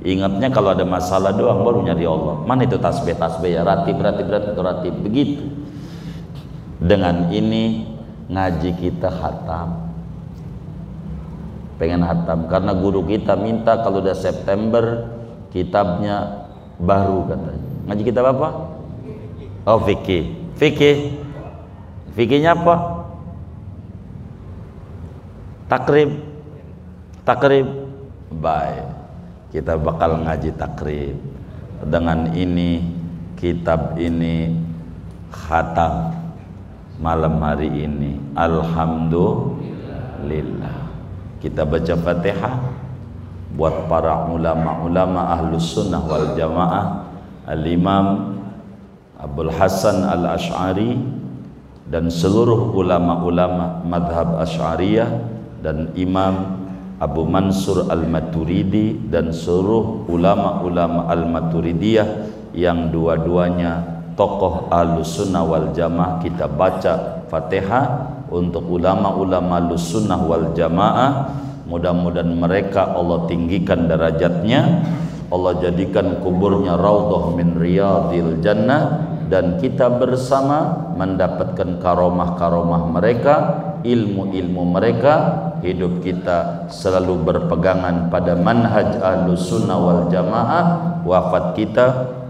Speaker 1: Ingatnya kalau ada masalah doang baru nyari Allah. Mana itu tasbih ya, ratib begitu. Dengan ini ngaji kita khatam. Pengen khatam karena guru kita minta kalau udah September kitabnya baru katanya. Ngaji kitab apa? Oh, fikihnya apa? Takrib. Baik, kita bakal ngaji takrib. Dengan ini kitab ini khatam malam hari ini. Alhamdulillah. Kita baca Fatihah buat para ulama-ulama ahlus sunnah wal jamaah. Al-Imam Abul Hasan Al-Asy'ari dan seluruh ulama-ulama madhab Asy'ariyah, dan Imam Abu Mansur Al-Maturidi dan seluruh ulama-ulama Al-Maturidiyah yang dua-duanya tokoh Ahlussunnah wal Jamaah. Kita baca Fatihah untuk ulama-ulama Ahlussunnah wal Jamaah. Mudah-mudahan mereka Allah tinggikan derajatnya, Allah jadikan kuburnya raudhah min riyadil jannah, dan kita bersama mendapatkan karomah-karomah mereka, ilmu-ilmu mereka. Hidup kita selalu berpegangan pada manhaj Ahlussunnah wal Jamaah, wafat kita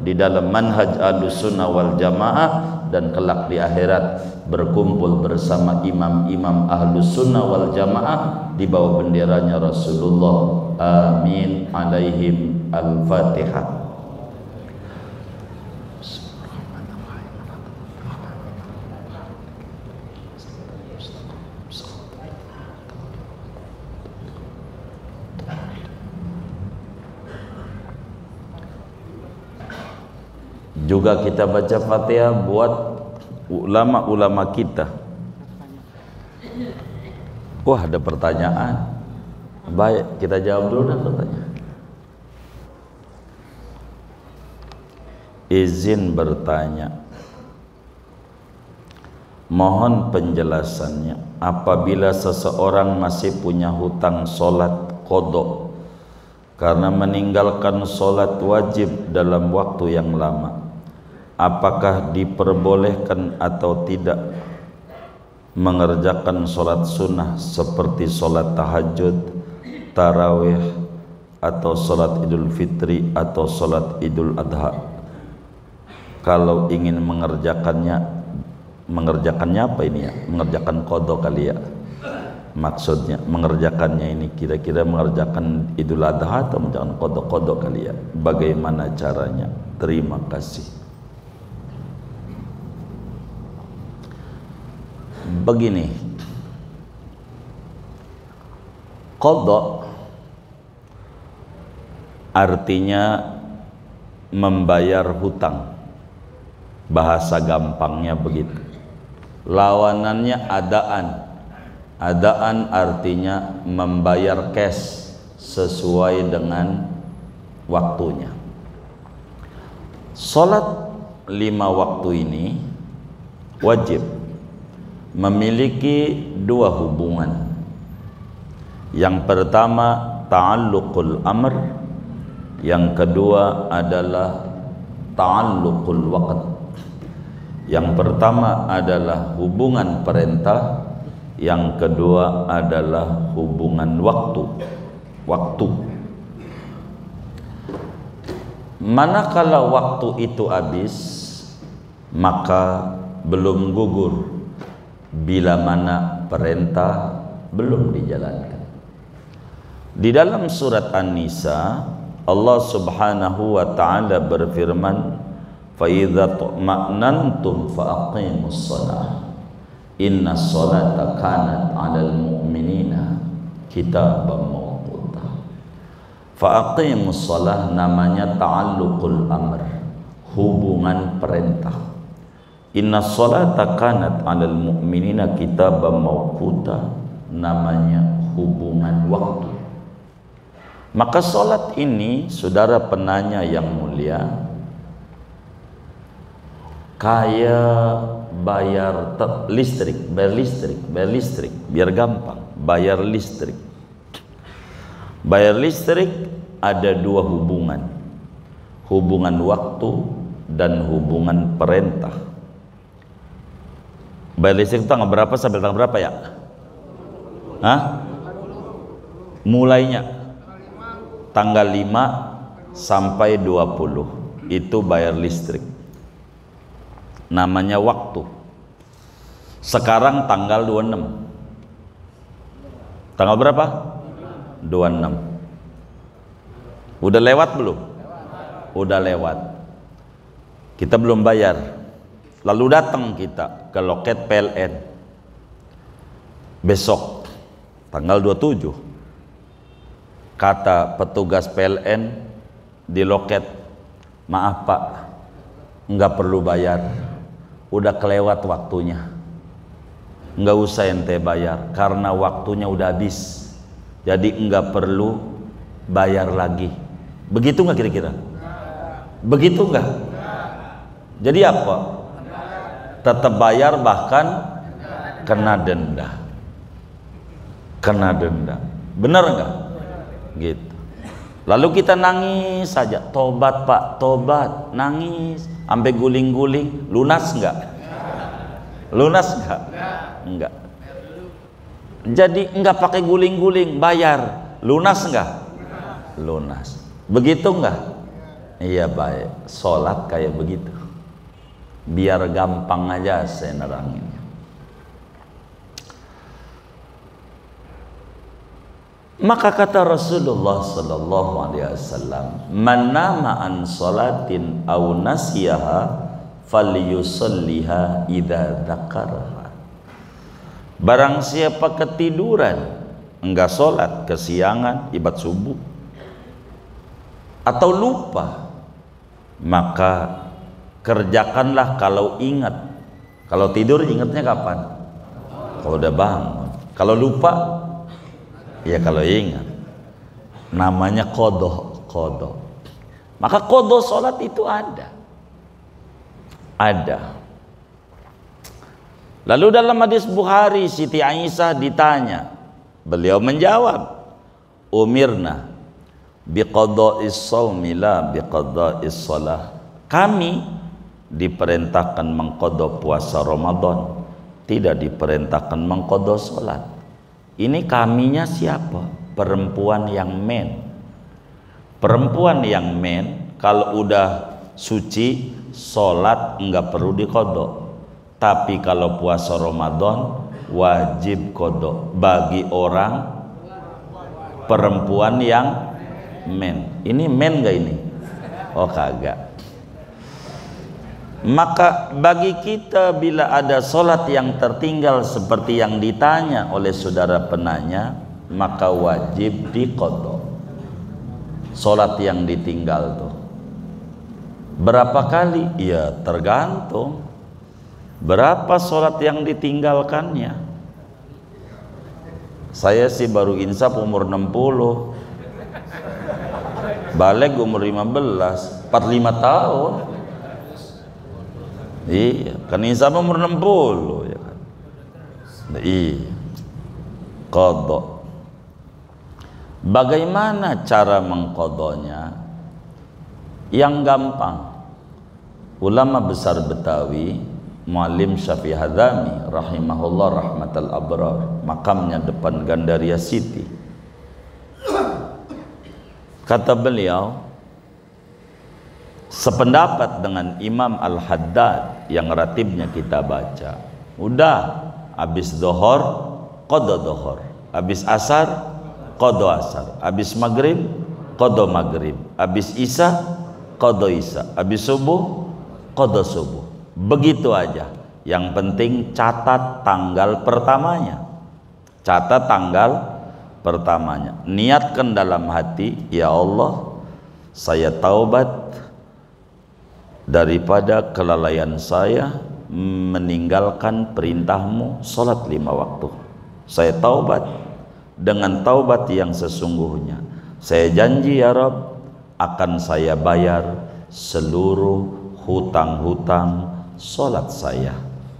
Speaker 1: di dalam manhaj Ahlussunnah wal Jamaah, dan kelak di akhirat berkumpul bersama imam-imam Ahlussunnah wal Jamaah di bawah benderanya Rasulullah. Amin alaihim. Al-Fatihah. Juga kita baca Fatihah buat ulama-ulama kita. Wah, ada pertanyaan. Baik, kita jawab dulu dah pertanyaan. Izin bertanya, mohon penjelasannya. Apabila seseorang masih punya hutang solat qadha karena meninggalkan solat wajib dalam waktu yang lama, apakah diperbolehkan atau tidak mengerjakan solat sunnah seperti solat tahajud, tarawih, atau solat idul fitri atau solat idul adha? Kalau ingin mengerjakannya apa ini ya? Mengerjakan qadha kali ya? Maksudnya mengerjakannya ini kira-kira mengerjakan idul adha atau mengerjakan qadha kali ya? Bagaimana caranya? Terima kasih. Begini, qadha artinya membayar hutang, bahasa gampangnya begitu. Lawanannya adaan artinya membayar cash sesuai dengan waktunya. Salat 5 waktu ini wajib memiliki 2 hubungan. Yang pertama ta'alluqul amr, yang kedua adalah ta'alluqul waqt. Yang pertama adalah hubungan perintah, yang kedua adalah hubungan waktu. Manakala waktu itu habis, maka belum gugur bila mana perintah belum dijalankan. Di dalam surat An-Nisa, Allah Subhanahu wa ta'ala berfirman, fa idza tuma'nantum fa aqimus shalah inna sholata kanat 'alal mu'minina kitaban mawquta. Fa aqimus shalah namanya ta'alluqul amr, hubungan perintah. Inna sholata kanat 'alal mu'minina kitaban mawquta namanya hubungan waktu. Maka solat ini, saudara penanya yang mulia, kayak bayar listrik, biar gampang, bayar listrik. Bayar listrik ada 2 hubungan, hubungan waktu dan hubungan perintah. Bayar listrik tanggal berapa sampai tanggal berapa ya? Mulainya tanggal 5 sampai 20 itu bayar listrik, namanya waktu. Sekarang tanggal 26, tanggal berapa? 26. Udah lewat belum? Udah lewat. Kita belum bayar, lalu datang kita ke loket PLN besok tanggal 27. Kata petugas PLN di loket, Maaf Pak, nggak perlu bayar, udah kelewat waktunya, nggak usah ente bayar karena waktunya udah habis, jadi nggak perlu bayar lagi. Begitu nggak kira-kira? Begitu nggak? Jadi apa? Tetap bayar, bahkan kena denda. Kena denda. Benar nggak? Gitu. Lalu kita nangis saja, tobat Pak, tobat, nangis sampai guling-guling, lunas nggak? Lunas nggak? Enggak. Jadi nggak pakai guling-guling, bayar, lunas nggak? Lunas. Begitu nggak? Iya baik. Sholat kayak begitu. Biar gampang aja saya neranginnya. Maka kata Rasulullah sallallahu alaihi wasallam, "Man nama an salatin aw nasiyaha falyusalliha idza dzakaraha." Barang siapa ketiduran, enggak salat, kesiangan, ibadah subuh, atau lupa, maka kerjakanlah kalau ingat. Kalau tidur ingatnya kapan? Kalau udah bangun. Kalau lupa, ya kalau ingat. Namanya qadha. Maka qadha salat itu ada. Lalu dalam hadis Bukhari, Siti Aisyah ditanya, beliau menjawab, umirna biqada'is shaumi la biqada'is shalah. Kami diperintahkan mengqadha puasa Ramadan, tidak diperintahkan mengqadha salat. Ini kaminya siapa? Perempuan yang men. Perempuan yang men kalau udah suci, salat enggak perlu diqadha. Tapi kalau puasa Ramadan wajib qadha bagi orang perempuan yang men. Ini men enggak ini? Oh kagak. Maka bagi kita bila ada solat yang tertinggal seperti yang ditanya oleh saudara penanya, maka wajib diqadha. Solat yang ditinggal tuh berapa kali? Ya tergantung berapa solat yang ditinggalkannya. Saya sih baru insaf umur 60, balik umur 15, 45 tahun. Iya, kan insaf umur 60 ya kan. Iya. Qadha. Bagaimana cara mengqadhanya? Yang gampang. Ulama besar Betawi, Muallim Syafi'i Hadzami rahimahullah rahmatal abrar, makamnya depan Gandaria City. Kata beliau, sependapat dengan Imam Al-Haddad yang ratibnya kita baca, udah habis zuhur qadha zuhur, habis asar qadha asar, habis maghrib qadha maghrib, habis isya qadha isya, habis subuh qadha subuh. Begitu aja. Yang penting catat tanggal pertamanya. Catat tanggal pertamanya. Niatkan dalam hati, ya Allah, saya taubat daripada kelalaian saya meninggalkan perintahmu salat 5 waktu. Saya taubat dengan taubat yang sesungguhnya. Saya janji ya Rabb, akan saya bayar seluruh hutang-hutang salat saya.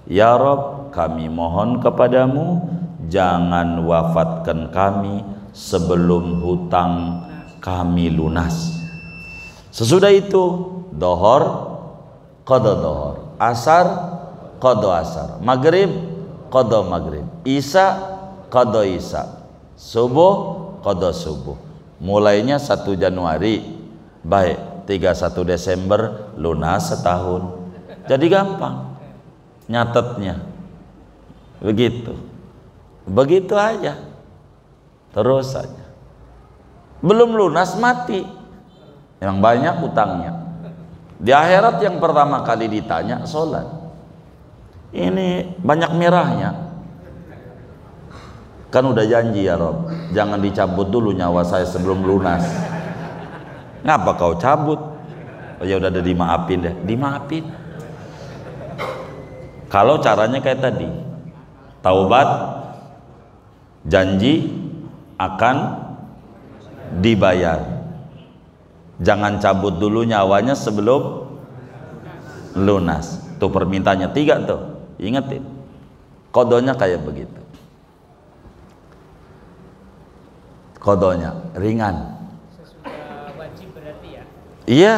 Speaker 1: Ya Rabb, kami mohon kepadamu, jangan wafatkan kami sebelum hutang kami lunas. Sesudah itu dhuhur qadha dhuhur, asar qadha asar, maghrib qadha maghrib, isya qadha isya, subuh qadha subuh. Mulainya 1 Januari, baik 31 Desember lunas setahun. Jadi gampang nyatetnya. Begitu aja, terus saja. Belum lunas mati, yang banyak utangnya. Di akhirat yang pertama kali ditanya sholat. Ini banyak merahnya. Kan udah janji ya Rob, jangan dicabut dulu nyawa saya sebelum lunas. Ngapa kau cabut? Oh ya udah ada dimaafin deh, dimaafin. Kalau caranya kayak tadi, taubat, janji akan dibayar. Jangan cabut dulu nyawanya sebelum lunas. Tuh permintaannya 3 tuh, ingetin. Kodonya kayak begitu. Kodonya ringan.
Speaker 3: Sesudah wajib berarti ya?
Speaker 1: Iya,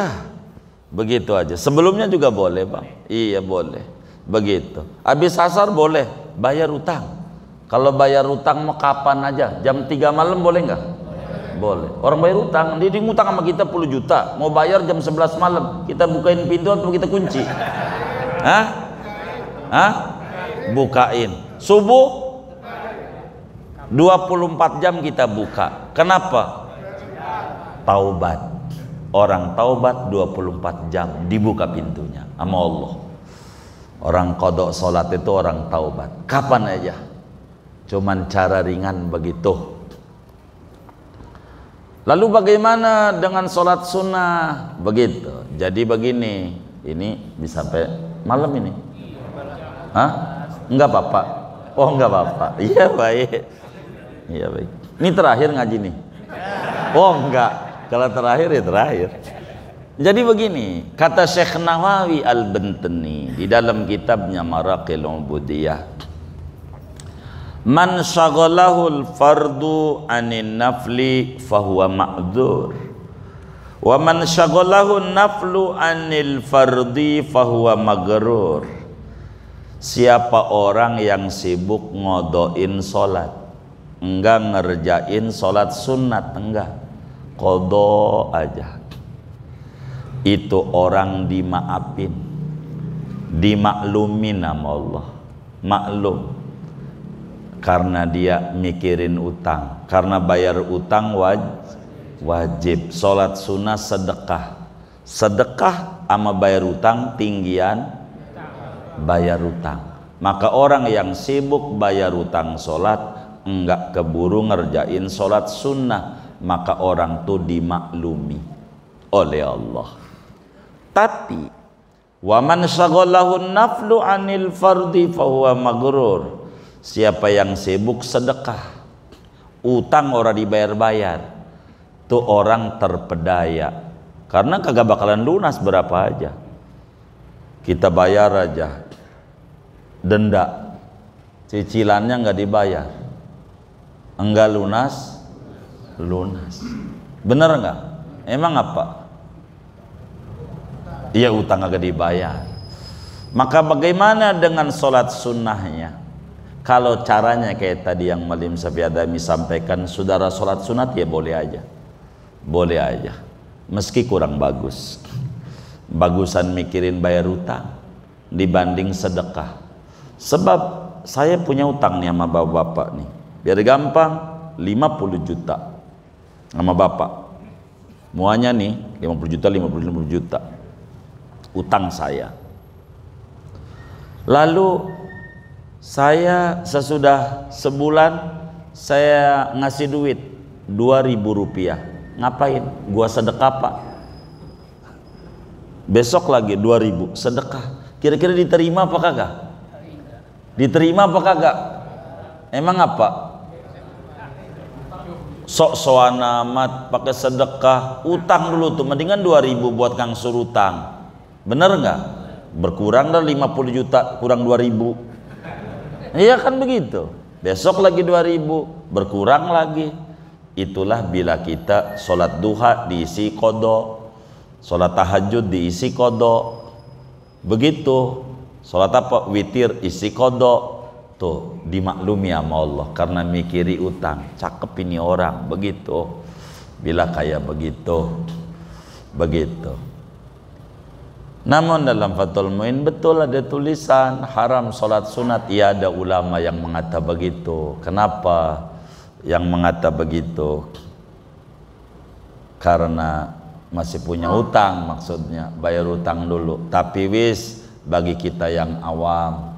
Speaker 1: begitu aja. Sebelumnya juga boleh bang. Iya boleh. Begitu. Habis asar boleh bayar utang. Kalau bayar utang mau kapan aja. Jam 3 malam boleh nggak? Boleh. Orang bayar utang, dia ngutang sama kita 10 juta. Mau bayar jam 11 malam. Kita bukain pintu atau kita kunci? Hah? Hah? Bukain. Subuh 24 jam kita buka. Kenapa? Taubat. Orang taubat 24 jam dibuka pintunya sama Allah. Orang qada salat itu orang taubat. Kapan aja. Cuman cara ringan begitu. Lalu bagaimana dengan sholat sunnah? Begitu. Jadi begini, ini bisa sampai malam ini. Hah? Enggak apa-apa. Oh enggak apa-apa. Iya baik. Iya baik. Ini terakhir ngaji nih. Oh enggak. Kalau terakhir ya terakhir. Jadi begini, kata Syekh Nawawi Al-Bantani di dalam kitabnya Maraqil Ubudiyah. Man syaghalahul fardu anin nafli fahuwa ma'dzur wa man syaghalahun naflu anil fardi fahuwa magrur. Siapa orang yang sibuk ngodoin sholat, enggak ngerjain sholat sunat, enggak, qada aja, itu orang dimaafin, dimaklumin sama Allah. Maklum karena dia mikirin utang, karena bayar utang wajib. Sholat sunnah sedekah, sedekah sama bayar utang tinggian bayar utang. Maka orang yang sibuk bayar utang sholat, enggak keburu ngerjain sholat sunnah, maka orang tuh dimaklumi oleh Allah. Tapi wa man syaghalahu naflu anil fardi fahuwa magrur. Siapa yang sibuk sedekah, utang orang dibayar-bayar, tuh orang terpedaya, karena kagak bakalan lunas berapa aja. Kita bayar aja denda, cicilannya nggak dibayar, enggak lunas. Bener nggak? Emang apa? Iya, utang agak dibayar. Maka bagaimana dengan sholat sunnahnya? Kalau caranya kayak tadi yang Malim Safi Adami sampaikan, saudara sholat sunat ya boleh aja. Boleh aja. Meski kurang bagus. Bagusan mikirin bayar utang dibanding sedekah. Sebab saya punya utang nih sama bapak-bapak nih. Biar gampang, 50 juta sama bapak. Muanya nih 50 juta, 50 juta. Utang saya. Lalu saya sesudah sebulan saya ngasih duit 2.000 rupiah. Ngapain? Gua sedekah pak. Besok lagi 2.000 sedekah. Kira-kira diterima apa kagak? Diterima apa kagak? Emang apa? Sok-sokan amat pakai sedekah. Utang dulu tuh, mendingan 2.000 buat kang suruh utang. Bener nggak? Berkurang dari 50 juta kurang 2.000. Iya kan begitu. Besok lagi 2.000, berkurang lagi. Itulah bila kita sholat duha diisi qada, sholat tahajud diisi qada. Begitu. Sholat apa? Witir isi qada. Tuh dimaklumi sama Allah karena mikiri utang. Cakep ini orang. Begitu. Bila kayak begitu. Begitu. Namun dalam Fathul Muin betul ada tulisan haram sholat sunat. Iya, ada ulama yang mengata begitu. Kenapa yang mengata begitu? Karena masih punya utang, maksudnya bayar utang dulu. Tapi wis, bagi kita yang awam,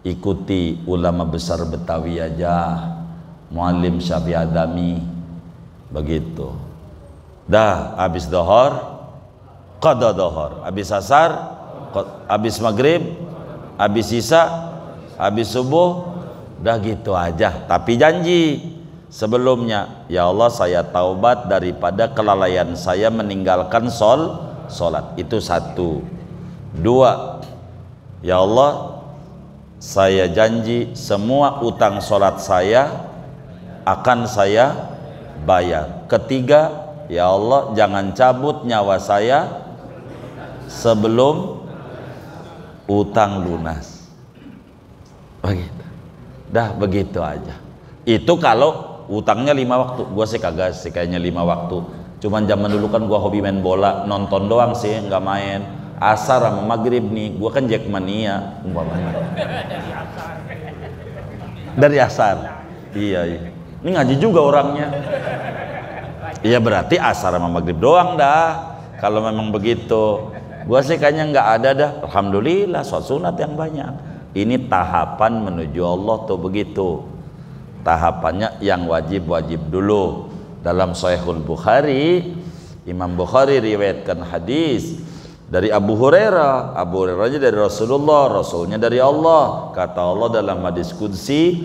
Speaker 1: ikuti ulama besar Betawi aja, Muallim Syafi Adami, begitu. Dah habis dohor qada dhuhur, habis asar, habis maghrib, habis isya, habis subuh, udah gitu aja. Tapi janji sebelumnya, ya Allah saya taubat daripada kelalaian saya meninggalkan sholat. Itu satu. Dua, ya Allah saya janji semua utang sholat saya akan saya bayar. Ketiga, ya Allah jangan cabut nyawa saya sebelum utang lunas. Begitu. Dah begitu aja. Itu kalau utangnya 5 waktu. Gua sih kagak sih kayaknya 5 waktu. Cuman zaman dulu kan gua hobi main bola, nonton doang sih, nggak main. Asar sama maghrib nih, gua kan Jackmania umpamanya. Dari asar. Iya. Ini ngaji juga orangnya. Iya berarti asar sama maghrib doang dah. Kalau memang begitu, gua sih kayaknya nggak ada dah. Alhamdulillah, sholat sunat yang banyak. Ini tahapan menuju Allah tuh begitu. Tahapannya yang wajib-wajib dulu. Dalam Sahihul Bukhari, Imam Bukhari riwayatkan hadis dari Abu Hurairah. Abu Hurairahnya dari Rasulullah, Rasulnya dari Allah. Kata Allah dalam hadis qudsi,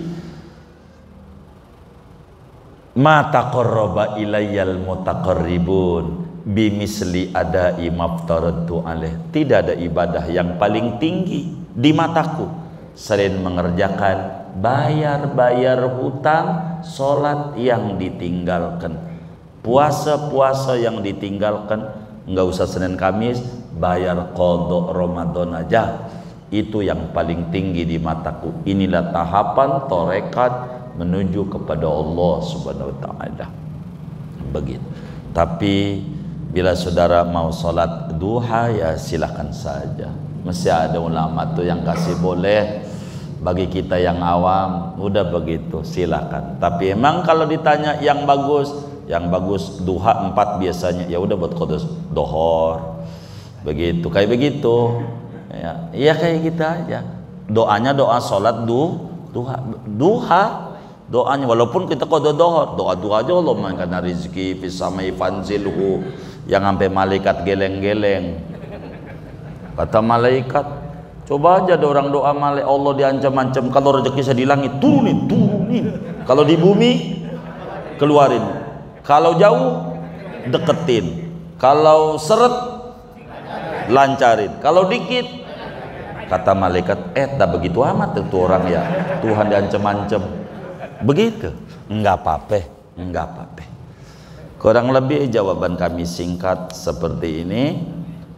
Speaker 1: ma taqarraba ilayyal mutaqarribun bimisli adai maftaratu alaih. Tidak ada ibadah yang paling tinggi di mataku selain mengerjakan bayar hutang, sholat yang ditinggalkan, puasa yang ditinggalkan. Nggak usah Senin Kamis, bayar qadha Ramadan aja. Itu yang paling tinggi di mataku. Inilah tahapan tarekat menuju kepada Allah Subhanahu wa taala. Begitu. Tapi bila saudara mau sholat duha, ya silahkan saja. Mesti ada ulama tuh yang kasih boleh. Bagi kita yang awam, udah begitu, silahkan. Tapi emang kalau ditanya yang bagus duha 4 biasanya, ya udah buat qadha dhuhur. Begitu, kayak begitu. Ya, iya kayak gitu aja. Doanya doa sholat duha. Doanya walaupun kita qadha dhuhur, doa aja Allah karena rezeki fisamai fanzilhu, yang sampai malaikat geleng-geleng. Kata malaikat, coba aja ada orang doa malaikat Allah diancam-ancam, kalau rezeki saya di langit turunin, kalau di bumi keluarin, kalau jauh deketin, kalau seret lancarin, kalau dikit. Kata malaikat, tak begitu amat itu orang ya, Tuhan diancam-ancam. Begitu, enggak apa-apa. Kurang lebih jawaban kami singkat seperti ini.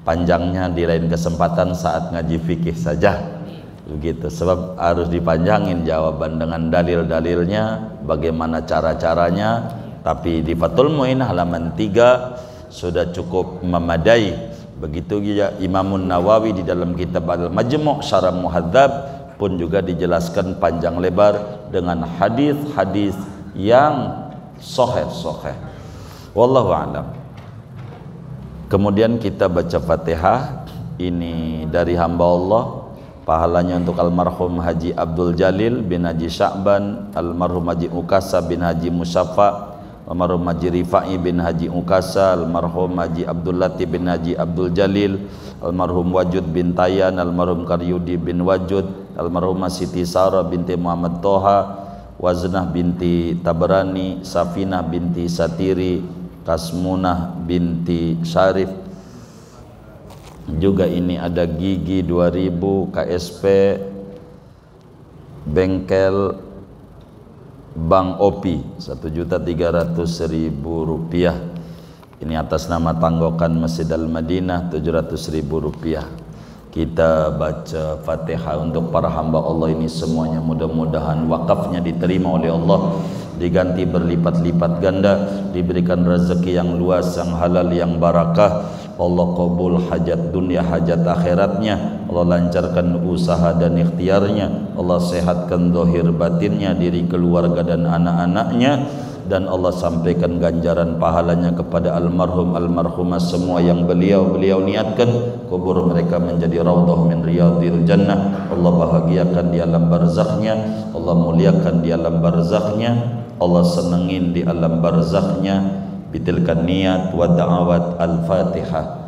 Speaker 1: Panjangnya di lain kesempatan saat ngaji fikih saja. Begitu, sebab harus dipanjangin jawaban dengan dalil-dalilnya, bagaimana cara-caranya. Tapi di Fathul Mu'in halaman 3 sudah cukup memadai. Begitu juga Imamun Nawawi di dalam kitab Al-Majmu' Syarah Muhadzab pun juga dijelaskan panjang lebar dengan hadis-hadis yang sahih. Wallahu a'lam. Kemudian kita baca Fatihah. Ini dari hamba Allah, pahalanya untuk almarhum Haji Abdul Jalil bin Haji Sya'ban, almarhum Haji Ukasa bin Haji Musyafa, almarhum Haji Rifai bin Haji Ukasa, almarhum Haji Abdul Latif bin Haji Abdul Jalil, almarhum Wajud bin Tayan, almarhum Karyudi bin Wajud, almarhum Siti Sarah binti Muhammad Toha, Waznah binti Tabrani, Safinah binti Satiri, Kasmunah binti Syarif. Juga ini ada Gigi 2000, KSP Bengkel Bang Opi 1.300.000 rupiah. Ini atas nama tanggokan Masjid Al-Madinah 700.000 rupiah. Kita baca Fatihah untuk para hamba Allah ini semuanya. Mudah-mudahan wakafnya diterima oleh Allah, diganti berlipat-lipat ganda, diberikan rezeki yang luas, yang halal, yang barakah. Allah qabul hajat dunia, hajat akhiratnya. Allah lancarkan usaha dan ikhtiarnya. Allah sehatkan zahir batinnya, diri keluarga dan anak-anaknya. Dan Allah sampaikan ganjaran pahalanya kepada almarhum almarhumah semua yang beliau niatkan, kubur mereka menjadi raudhah min riyadil jannah. Allah bahagiakan di alam barzakhnya, Allah muliakan di alam barzakhnya, Allah senengin di alam barzakhnya. Bitilkan niat wa da'awat al-Fatihah.